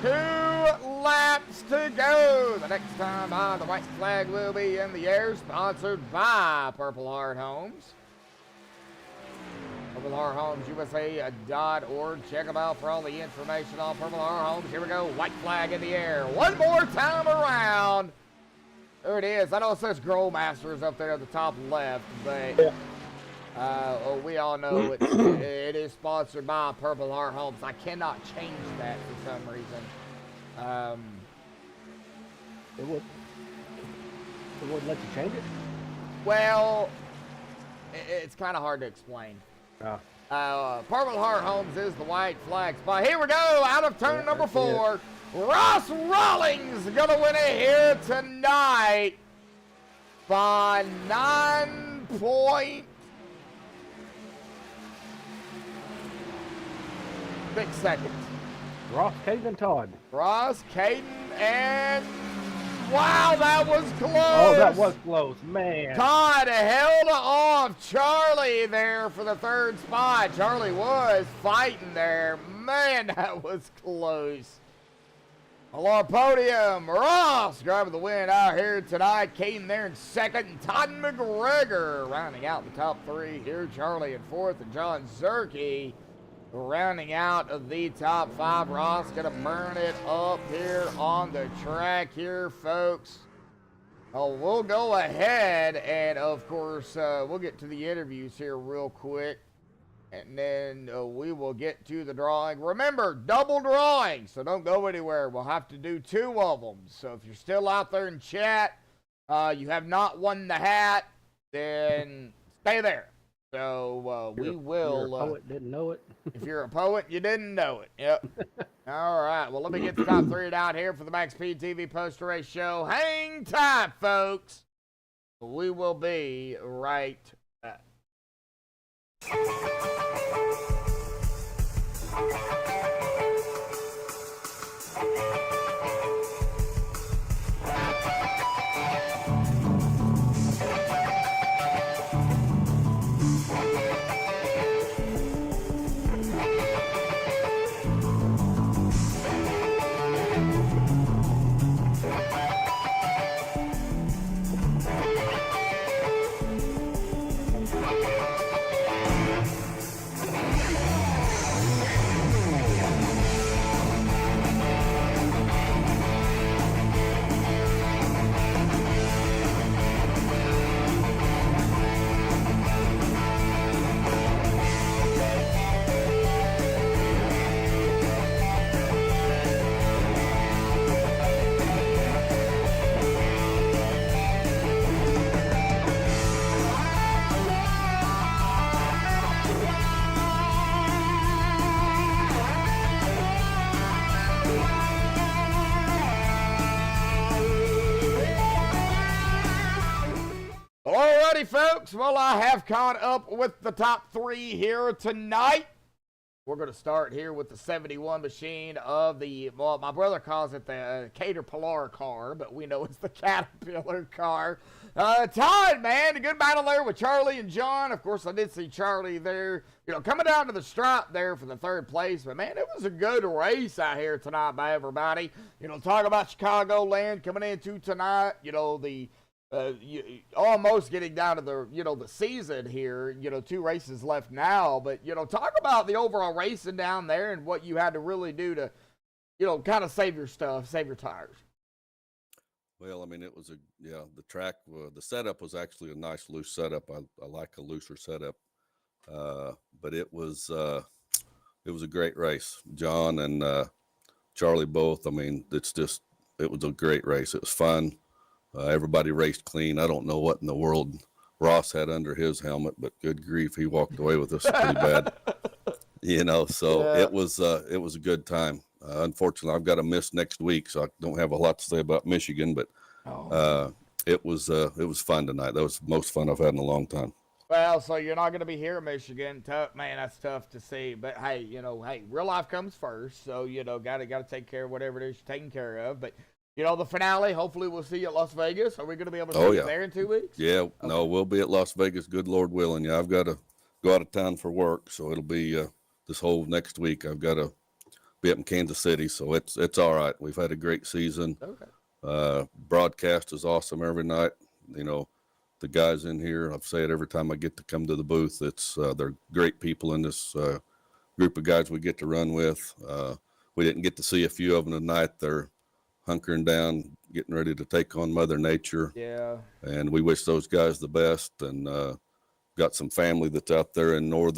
2 laps to go. The next time the white flag will be in the air, sponsored by Purple Heart Homes. PurpleHeartHomesUSA.org. Check them out for all the information on Purple Heart Homes. Here we go. White flag in the air. One more time around. There it is. I know it says Grow Masters up there at the top left, but we all know it is sponsored by Purple Heart Homes. I cannot change that for some reason. It wouldn't let you change it? Well, it's kind of hard to explain. Purple Heart Homes is the white flag spot. Here we go, out of turn number 4. Ross Rawlings gonna win it here tonight by 9 points. Big seconds. Ross, Caden, and Todd. Ross, Caden, and wow, that was close. Oh, that was close, man. Todd held off Charlie there for the 3rd spot. Charlie was fighting there. Man, that was close. On our podium, Ross grabbing the win out here tonight. Caden there in 2nd, and Todd McGregor rounding out the top 3 here. Charlie in 4th, and John Zerke rounding out of the top 5. Ross gonna burn it up here on the track here, folks. We'll go ahead and, of course, we'll get to the interviews here real quick. And then we will get to the drawing. Remember, double drawing, so don't go anywhere. We'll have to do 2 of them. So if you're still out there in chat, you have not won the hat, then stay there. So we will. You're a poet, didn't know it. If you're a poet, you didn't know it. Yep. All right. Well, let me get the top 3 down here for the MaxspeedTV post-race show. Hang tight, folks. We will be right back. Alrighty, folks. Well, I have caught up with the top 3 here tonight. We're going to start here with the 71 machine of the, well, my brother calls it the Caterpillar car, but we know it's the Caterpillar car. Todd, man, a good battle there with Charlie and John. Of course, I did see Charlie there, coming down to the stripe there for the third place. But, man, it was a good race out here tonight by everybody. Talk about Chicagoland coming into tonight, almost getting down to the the season here, 2 races left now, but talk about the overall racing down there and what you had to really do to kind of save your stuff, save your tires. Well, I mean, it was the track, the setup was actually a nice loose setup. I like a looser setup, but it was a great race. John and Charlie both, I mean, it was a great race. It was fun. Everybody raced clean. I don't know what in the world Ross had under his helmet, but good grief, he walked away with us pretty bad. So yeah. It was a good time. Unfortunately, I've got to miss next week, so I don't have a lot to say about Michigan, but it was fun tonight. That was the most fun I've had in a long time. Well, so you're not going to be here in Michigan. Tough, man, that's tough to see. But hey, real life comes first. So, got to take care of whatever it is you're taking care of. But the finale, hopefully we'll see you at Las Vegas. Are we going to be able to see you there in 2 weeks? Yeah, okay. No, we'll be at Las Vegas, good Lord willing. Yeah, I've got to go out of town for work, so it'll be this whole next week. I've got to be up in Kansas City, so it's all right. We've had a great season. Okay. Broadcast is awesome every night. The guys in here, I've said every time I get to come to the booth, they're great people in this group of guys we get to run with. We didn't get to see a few of them tonight. They're hunkering down, getting ready to take on Mother Nature. Yeah. And we wish those guys the best. And got some family that's out there in North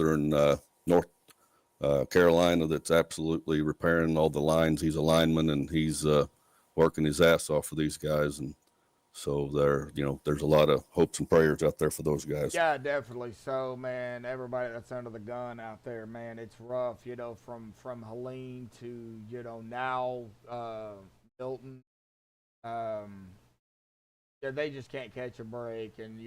Carolina that's absolutely repairing all the lines. He's a lineman, and he's working his ass off for these guys. And so there's a lot of hopes and prayers out there for those guys. Yeah, definitely. So, man, everybody that's under the gun out there, man, it's rough, from Helene to, now Milton. They just can't catch a break. And,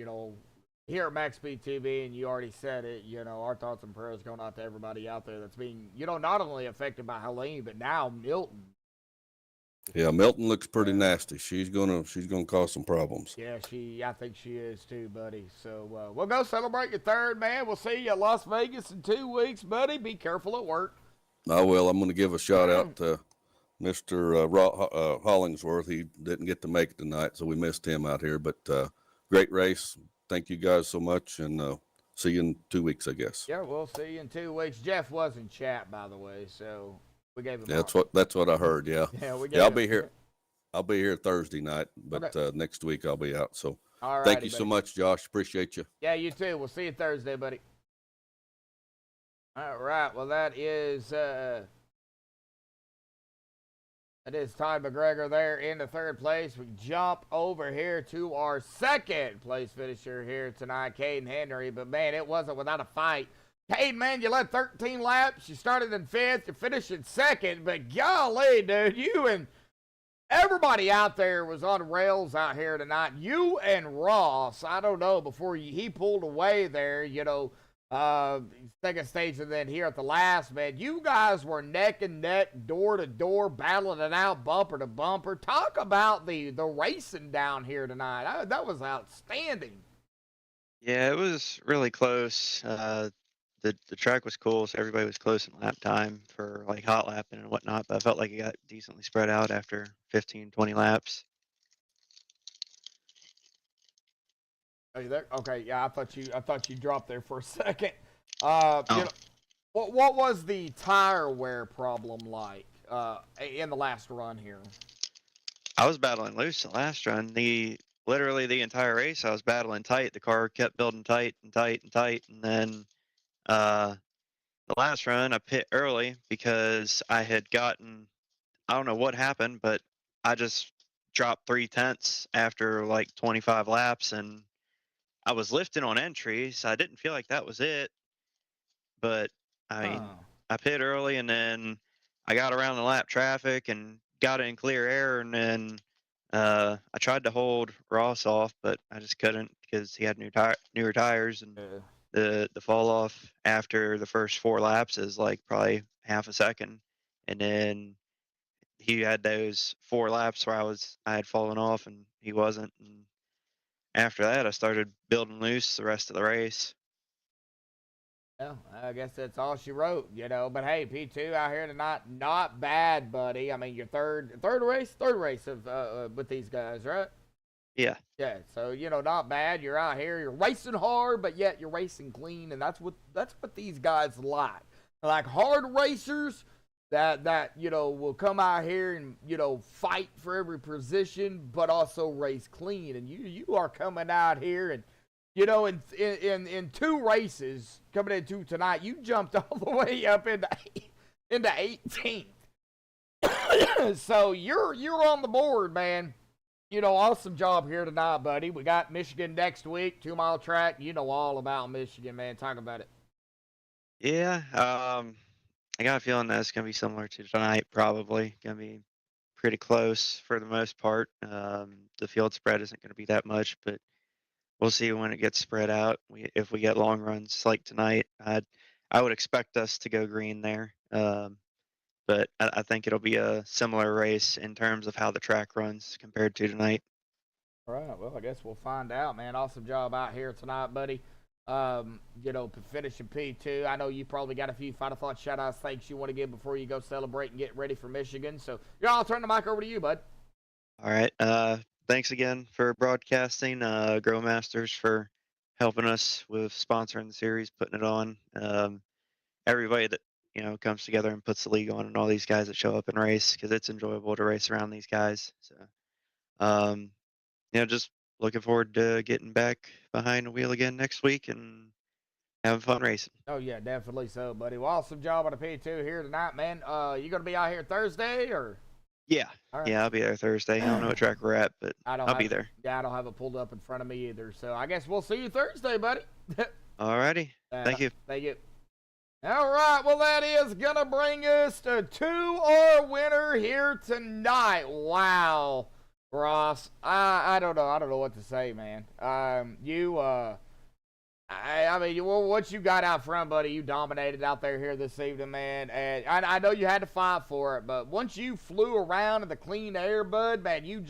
here at MaxspeedTV, and you already said it, our thoughts and prayers going out to everybody out there that's being, not only affected by Helene, but now Milton. Yeah, Milton looks pretty nasty. She's gonna cause some problems. Yeah, I think she is too, buddy. So we'll go celebrate your third, man. We'll see you at Las Vegas in 2 weeks, buddy. Be careful at work. I will. I'm gonna give a shout out to Mr. Hollingsworth. He didn't get to make it tonight, so we missed him out here. But great race. Thank you guys so much, and see you in 2 weeks, I guess. Yeah, we'll see you in 2 weeks. Jeff was in chat, by the way, so we gave him. Yeah, that's what I heard. Yeah. Yeah, I'll be here. I'll be here Thursday night, but okay. Next week I'll be out. So all thank you buddy. so much, Josh. Appreciate you. Yeah, you too. We'll see you Thursday, buddy. All right. Well, that is Todd McGregor there in the third place. We jump over here to our second place finisher here tonight, Caden Henry. But, man, it wasn't without a fight. Caden, man, you led 13 laps. You started in 5th. You finished in 2nd. But, golly, dude, you and everybody out there was on rails out here tonight. You and Ross, I don't know, before he pulled away there, second stage, and then here at the last, man, you guys were neck and neck, door to door, battling it out, bumper to bumper. Talk about the racing down here tonight. That was outstanding. Yeah, it was really close. The track was cool, so everybody was close in lap time for like hot lapping and whatnot. But I felt like it got decently spread out after 15, 20 laps. Are you there? Okay, yeah, I thought you dropped there for a second. What was the tire wear problem like in the last run here? I was battling loose the last run. Literally the entire race, I was battling tight. The car kept building tight and tight and tight, and then the last run I pit early because I had gotten, I don't know what happened, but I just dropped 3/10 after like 25 laps, and I was lifting on entry, so I didn't feel like that was it. But I mean, I pit early, and then I got around the lap traffic and got in clear air, and then I tried to hold Ross off, but I just couldn't because he had newer tires, and The fall off after the first 4 laps is like probably half a second, and then he had those 4 laps where I had fallen off and he wasn't, and after that I started building loose the rest of the race. Well, I guess that's all she wrote, you know. But hey, P2 out here tonight, not bad, buddy. I mean, your third race of with these guys, right? Yeah. Yeah. So you know, not bad. You're out here, you're racing hard, but yet you're racing clean, and that's what these guys like hard racers that you know will come out here and you know fight for every position, but also race clean. And you are coming out here and. You know, in 2 races coming into tonight, you jumped all the way up into 18th. So you're on the board, man. You know, awesome job here tonight, buddy. We got Michigan next week, 2-mile track. You know all about Michigan, man. Talk about it. Yeah. I got a feeling that's gonna be similar to tonight. Probably gonna be pretty close for the most part. The field spread isn't gonna be that much, but we'll see when it gets spread out. If we get long runs like tonight, I would expect us to go green there. But I think it'll be a similar race in terms of how the track runs compared to tonight. All right. Well, I guess we'll find out, man. Awesome job out here tonight, buddy. You know, finishing P2. I know you probably got a few final thoughts, shout outs, thanks you want to give before you go celebrate and get ready for Michigan. So, yeah, I'll turn the mic over to you, bud. All right. Thanks again for broadcasting, Grow Masters for helping us with sponsoring the series, putting it on. Everybody that you know comes together and puts the league on, and all these guys that show up and race, because it's enjoyable to race around these guys. So, you know, just looking forward to getting back behind the wheel again next week and having fun racing. Oh yeah, definitely so, buddy. Well, awesome job on the P2 here tonight, man. You gonna be out here Thursday or? Yeah. All right. Yeah, I'll be there Thursday. I don't know what track we're at, but I'll be there. Yeah, I don't have it pulled up in front of me either. So I guess we'll see you Thursday, buddy. Alrighty. Thank you. Thank you. All right, well, that is going to bring us to 2-hour winner here tonight. Wow, Ross. I don't know. I don't know what to say, man. I mean, what you got out front, buddy, you dominated out there here this evening, man. And I know you had to fight for it, but once you flew around in the clean air, bud, man, you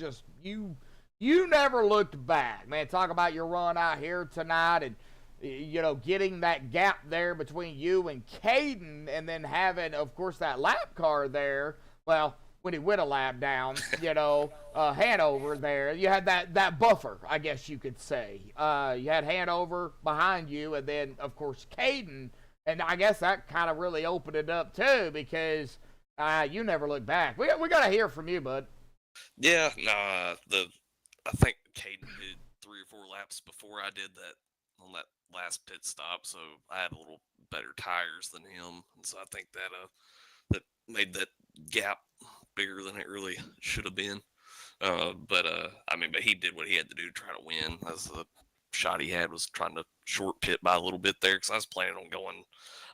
never looked back, man. Talk about your run out here tonight and, you know, getting that gap there between you and Caden and then having, of course, that lap car there. Well, when he went a lap down, you know, Hanover there. You had that buffer, I guess you could say. You had Hanover behind you, and then, of course, Caden. And I guess that kind of really opened it up, too, because you never look back. We got to hear from you, bud. Yeah, I think Caden did 3 or 4 laps before I did that on that last pit stop, so I had a little better tires than him, and so I think that made that gap bigger than it really should have been. But he did what he had to do to try to win. As the shot he had was trying to short pit by a little bit there, because I was planning on going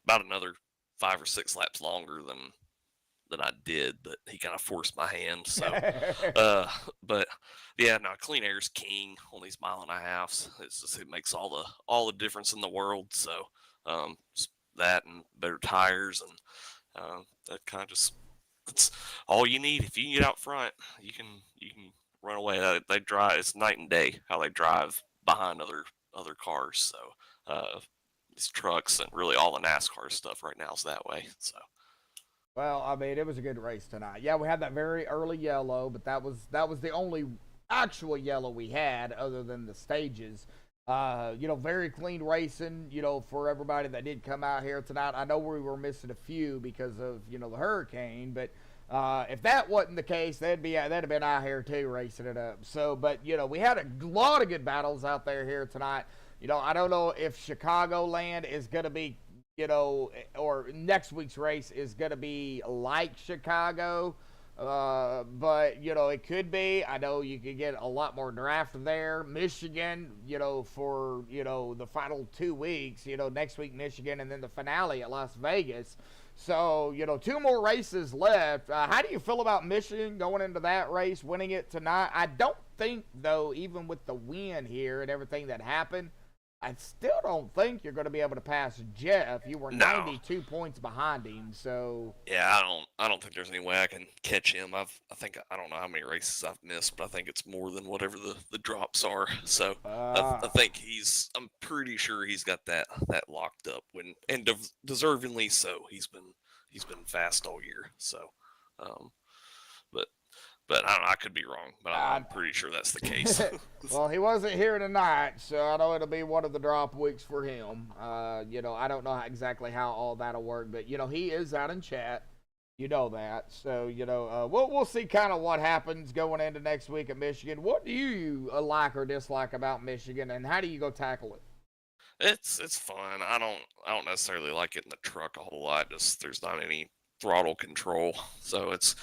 about another 5 or 6 laps longer than I did, but he kind of forced my hand. So, but yeah, no, clean air is king on these 1.5 miles. It makes all the difference in the world. So, that and better tires and that kind of it's all you need. If you can get out front, you can run away. They drive. It's night and day how they drive behind other cars. So, these trucks and really all the NASCAR stuff right now is that way. So. Well, I mean, it was a good race tonight. Yeah, we had that very early yellow, but that was the only actual yellow we had other than the stages. You know, very clean racing, you know, for everybody that did come out here tonight. I know we were missing a few because of, you know, the hurricane, but if that wasn't the case, they'd have been out here too racing it up. So, but, you know, we had a lot of good battles out there here tonight. You know, I don't know if Chicagoland is going to be, you know, or next week's race is going to be like Chicago, but, you know, it could be. I know you could get a lot more draft there. Michigan, you know, for, you know, the final 2 weeks, you know, next week Michigan and then the finale at Las Vegas. So, you know, 2 more races left. How do you feel about Michigan going into that race, winning it tonight? I don't think, though, even with the win here and everything that happened, I still don't think you're going to be able to pass Jeff. You were No. 92 points behind him, so Yeah, I don't think there's any way I can catch him. I don't know how many races I've missed, but I think it's more than whatever the drops are. So I think I'm pretty sure he's got that locked up and deservingly so. He's been fast all year. So, but I don't know, I could be wrong, but I'm pretty sure that's the case. Well, he wasn't here tonight, so I know it'll be one of the drop weeks for him. You know, I don't know exactly how all that'll work, but you know, he is out in chat. You know that, so you know, we'll see kind of what happens going into next week at Michigan. What do you like or dislike about Michigan, and how do you go tackle it? It's fun. I don't necessarily like it in the truck a whole lot. Just there's not any throttle control, so it's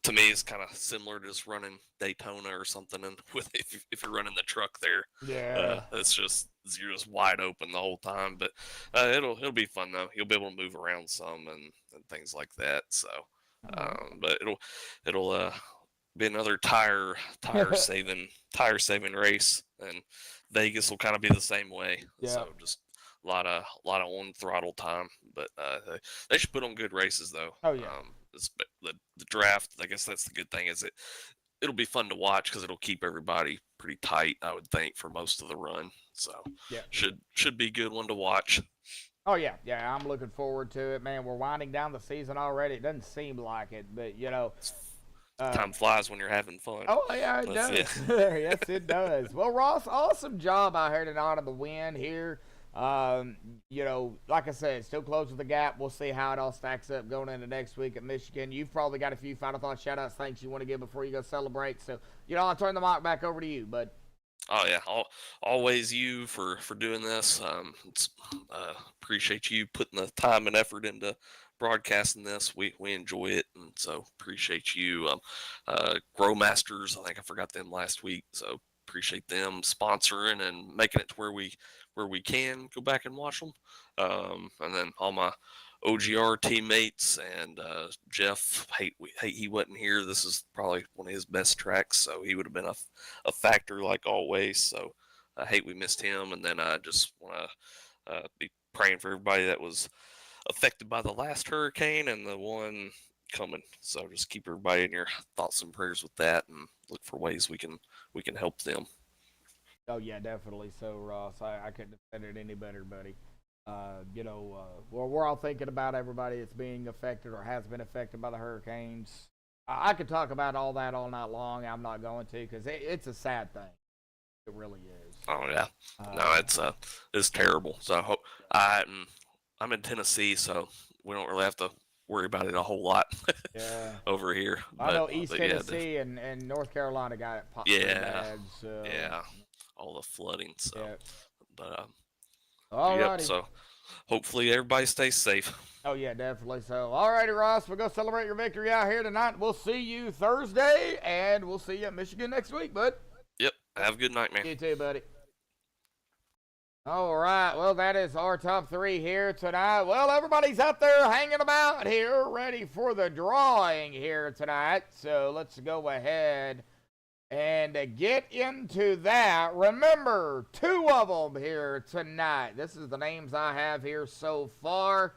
to me, it's kind of similar to just running Daytona or something. And with if you're running the truck there, Yeah, it's just you're just wide open the whole time. But it'll be fun though. You'll be able to move around some and things like that. So, but it'll be another tire saving race, and Vegas will kind of be the same way. Yeah. So just a lot of on throttle time. But they should put on good races though. Oh, yeah. The draft, I guess that's the good thing, is it'll be fun to watch because it'll keep everybody pretty tight, I would think, for most of the run. So yeah, should be a good one to watch. Oh yeah, I'm looking forward to it, man. We're winding down the season already. It doesn't seem like it, but you know, Time flies when you're having fun. Oh yeah, it does. Yes, it does. Well, Ross, awesome job out here tonight on the win here. You know, like I said, still closing the gap. We'll see how it all stacks up going into next week at Michigan. You've probably got a few final thoughts, shout-outs, things you want to give before you go celebrate. So, you know, I'll turn the mic back over to you, bud. Oh yeah, always you for doing this. Appreciate you putting the time and effort into broadcasting this. We enjoy it, and so appreciate you. Growmasters, I think I forgot them last week, so appreciate them sponsoring and making it to where we can go back and watch them. And then all my OGR teammates and Jeff, hate he wasn't here. This is probably one of his best tracks, so he would have been a factor like always. So I hate we missed him. And then I just want to be praying for everybody that was affected by the last hurricane and the one coming. So just keep everybody in your thoughts and prayers with that, and look for ways we can help them. Oh yeah, definitely. So Ross, I couldn't have said it any better, buddy. You know, we're all thinking about everybody that's being affected or has been affected by the hurricanes. I could talk about all that all night long. I'm not going to, because it's a sad thing. It really is. Oh yeah, no, it's terrible. So I hope I'm in Tennessee, so we don't really have to worry about it a whole lot. Yeah. Over here. I know East Tennessee and North Carolina got it popped pretty bad. So. Yeah. All the flooding. So, yeah. But alrighty. So hopefully everybody stays safe. Oh yeah, definitely. So, alrighty, Ross, we'll go celebrate your victory out here tonight. We'll see you Thursday, and we'll see you at Michigan next week, bud. Yep. Have a good night, man. You too, buddy. All right, well, that is our top three here tonight. Well, everybody's out there hanging about here, ready for the drawing here tonight. So let's go ahead and get into that. Remember, 2 of them here tonight. This is the names I have here so far.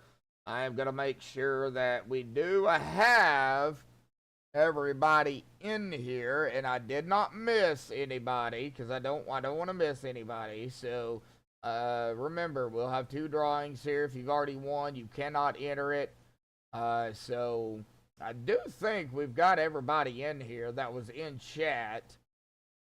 I am going to make sure that we do have everybody in here, and I did not miss anybody because I don't want to miss anybody. So remember, we'll have 2 drawings here. If you've already won, you cannot enter it. So I do think we've got everybody in here that was in chat.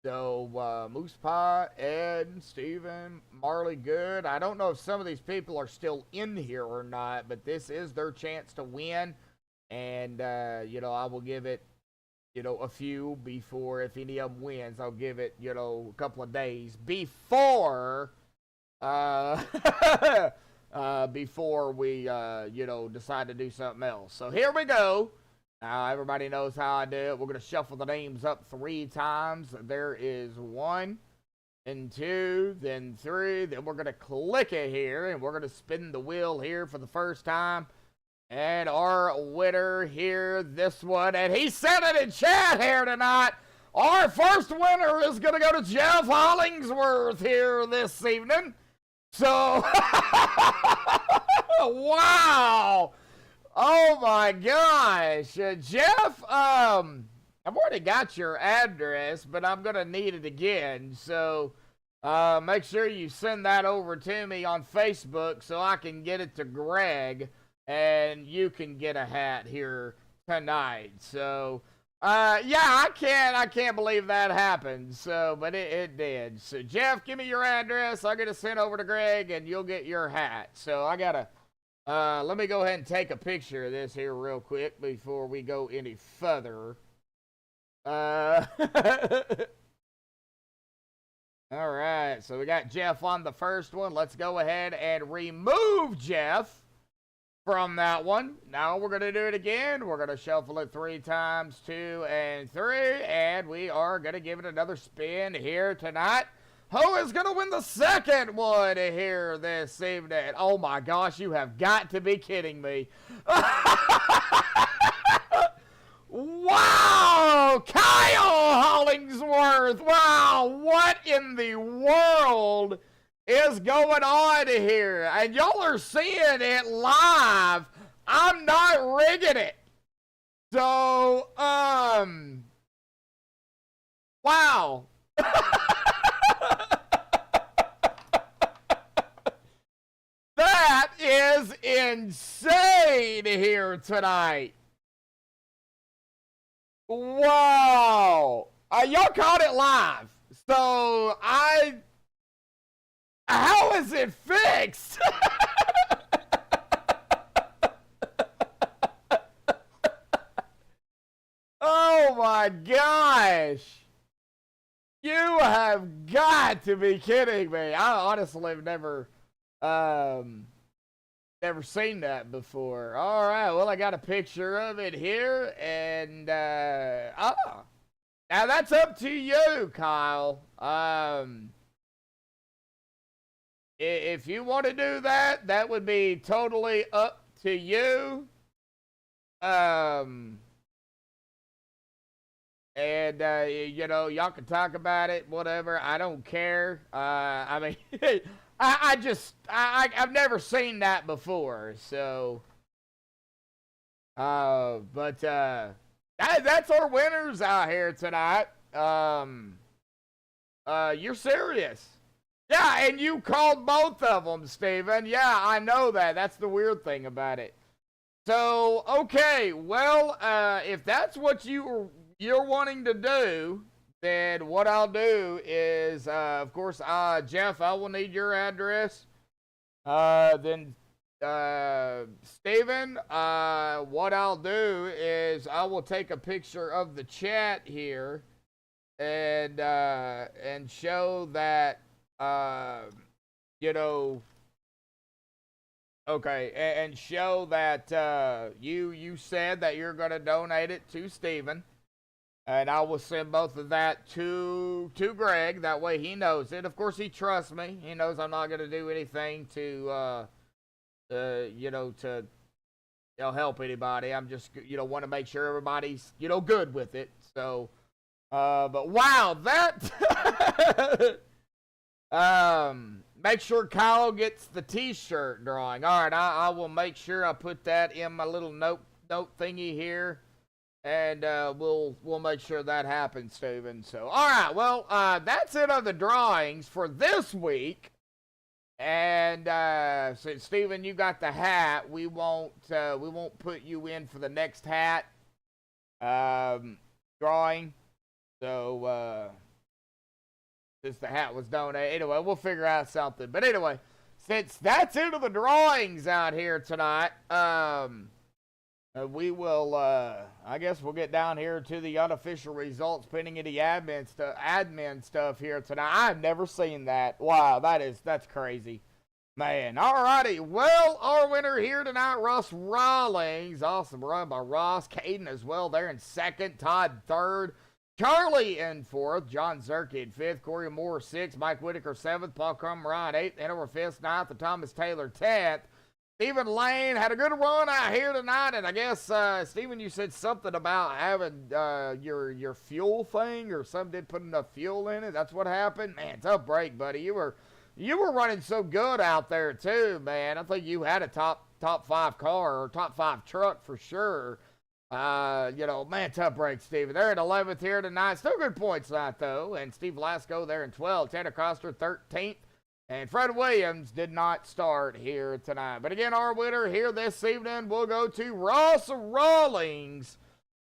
So Moose Pie, Ed, Steven, Marley Good. I don't know if some of these people are still in here or not, but this is their chance to win. And, you know, I will give it, you know, a few before, if any of them wins, I'll give it, you know, a couple of days before, before we, you know, decide to do something else. So here we go. Now, everybody knows how I do it. We're going to shuffle the names up 3 times. There is 1 and 2, then 3. Then we're going to click it here, and we're going to spin the wheel here for the first time. And our winner here, this one, and he said it in chat here tonight, Our first winner is going to go to Jeff Hollingsworth here this evening. So, wow. Oh my gosh. Jeff, I've already got your address, but I'm going to need it again. So, make sure you send that over to me on Facebook so I can get it to Greg and you can get a hat here tonight. So, yeah, I can't believe that happened. So, but it did. So, Jeff, give me your address. I'll get it sent over to Greg and you'll get your hat. So, I gotta, let me go ahead and take a picture of this here real quick before we go any further. All right, so we got Jeff on the first one. Let's go ahead and remove Jeff from that one. Now we're going to do it again. We're going to shuffle it 3 times, 2 and 3, and we are going to give it another spin here tonight. Who is going to win the second one here this evening? Oh my gosh, you have got to be kidding me. Wow, Kyle Hollingsworth. Wow, what in the world is going on here? And y'all are seeing it live. I'm not rigging it. So, wow. That is insane here tonight. Wow. Y'all caught it live. So, how is it fixed? Oh my gosh. You have got to be kidding me. I honestly have never seen that before. All right, well, I got a picture of it here, and now that's up to you, Kyle. If you want to do that, that would be totally up to you. And you know, y'all can talk about it, whatever. I don't care. I mean, I've never seen that before, so. But that's our winners out here tonight. You're serious. Yeah, and you called both of them, Steven. Yeah, I know that. That's the weird thing about it. So, okay, well, if that's what you're wanting to do, then what I'll do is, of course, Jeff, I will need your address. Then, Steven, what I'll do is I will take a picture of the chat here and show that, you know, okay, and show that, you said that you're going to donate it to Steven. And I will send both of that to Greg. That way he knows it. Of course, he trusts me. He knows I'm not going to do anything to, help anybody. I'm just, want to make sure everybody's, good with it. So, but wow, that, make sure Kyle gets the t-shirt drawing. All right, I will make sure I put that in my little note thingy here. And we'll make sure that happens, Steven. So, all right, well, that's it on the drawings for this week. And since Steven, you got the hat, we won't put you in for the next hat drawing. So, since the hat was donated, anyway, we'll figure out something. But anyway, since that's it of the drawings out here tonight, we will, I guess we'll get down here to the unofficial results, pinning into admin stuff here tonight. I've never seen that. Wow, that's crazy. Man, alrighty. Well, our winner here tonight, Russ Rawlings. Awesome run by Ross. Caden as well there in second. Todd third. Charlie in fourth. John Zerke in fifth. Corey Moore sixth. Mike Whitaker seventh. Paul Crumrine eighth. Hanover fifth. Ninth. And Thomas Taylor 10th. Stephen Lane had a good run out here tonight, and I guess, Stephen, you said something about having your fuel thing, or some did put enough fuel in it. That's what happened. Man, tough break, buddy. You were running so good out there too, man. I think you had a top 5 car or top 5 truck for sure. Man, tough break, Stephen. They're at 11th here tonight. Still good points tonight though, and Steve Lasco there in 12th. Tanner Coster 13th. And Fred Williams did not start here tonight. But again, our winner here this evening will go to Ross Rawlings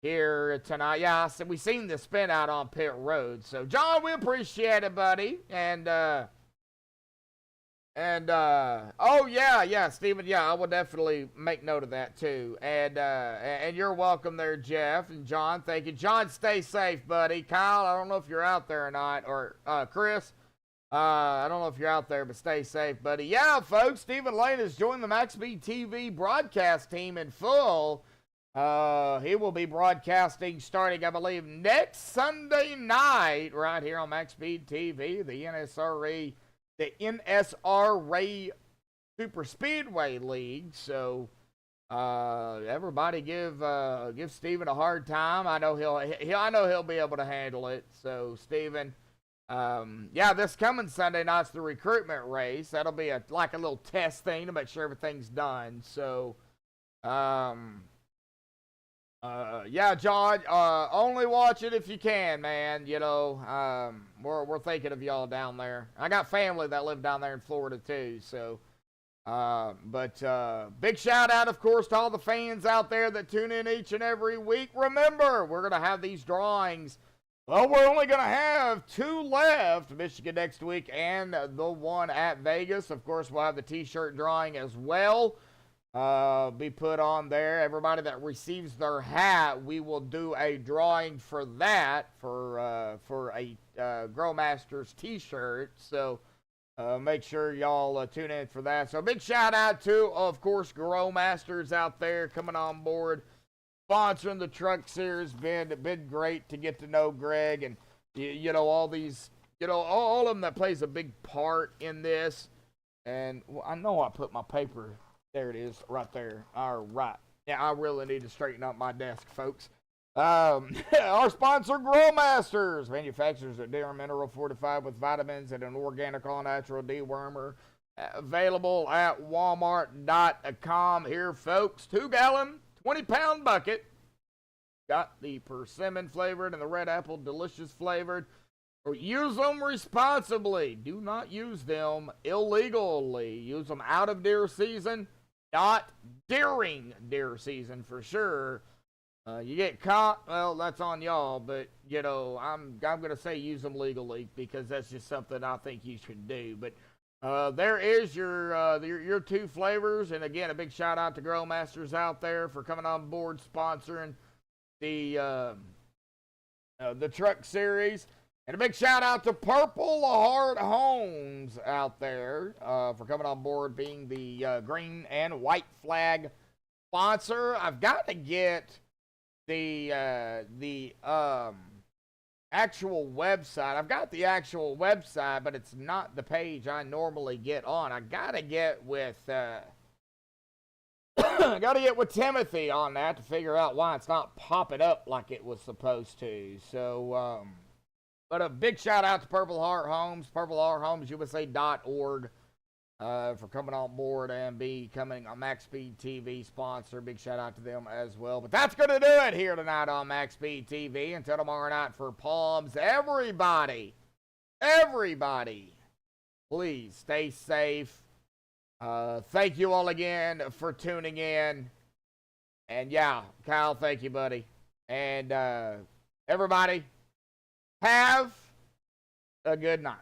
here tonight. Yeah, we seen the spin out on pit road. So, John, we appreciate it, buddy. Oh, yeah, Stephen. Yeah, I will definitely make note of that, too. And you're welcome there, Jeff and John. Thank you. John, stay safe, buddy. Kyle, I don't know if you're out there or not. Or, Chris. I don't know if you're out there, but stay safe, buddy. Yeah, folks, Stephen Lane has joined the MaxspeedTV broadcast team in full. He will be broadcasting starting, I believe, next Sunday night right here on MaxspeedTV, the NSRA Super Speedway League. So, everybody give Stephen a hard time. I know he'll be able to handle it. So, Stephen. This coming Sunday night's the recruitment race. That'll be like a little test thing to make sure everything's done. So, John, only watch it if you can, man. We're thinking of y'all down there. I got family that live down there in Florida too. So, big shout out, of course, to all the fans out there that tune in each and every week. Remember, we're gonna have these drawings. Well, we're only going to have 2 left, Michigan next week and the one at Vegas. Of course, we'll have the t-shirt drawing as well. Be put on there. Everybody that receives their hat, we will do a drawing for that, for a Growmasters t-shirt. So, make sure y'all tune in for that. So, big shout out to, of course, Growmasters out there coming on board. Sponsoring the truck series, been great to get to know Greg and all these, all of them that plays a big part in this. And I know I put my paper, there it is, right there. All right. Yeah, I really need to straighten up my desk, folks. Our sponsor, Growmasters, manufacturers of deer mineral fortified with vitamins and an organic all-natural dewormer. Available at Walmart.com here, folks. 2-gallon. 20-pound bucket. Got the persimmon flavored and the red apple delicious flavored. Use them responsibly. Do not use them illegally. Use them out of deer season, not during deer season for sure. You get caught, well, that's on y'all. But I'm gonna say use them legally because that's just something I think you should do. But there is your 2 flavors, and again, a big shout out to Growmasters out there for coming on board sponsoring the truck series, and a big shout out to Purple Heart Homes out there for coming on board, being the green and white flag sponsor. I've got to get the actual website. I've got the actual website, but it's not the page I normally get on. I gotta get with Timothy on that to figure out why it's not popping up like it was supposed to. So, but a big shout out to Purple Heart Homes, purplehearthomesusa.org, for coming on board and becoming a MaxspeedTV sponsor. Big shout out to them as well. But that's going to do it here tonight on MaxspeedTV. Until tomorrow night for Palms, everybody, please stay safe. Thank you all again for tuning in. And yeah, Kyle, thank you, buddy. And everybody, have a good night.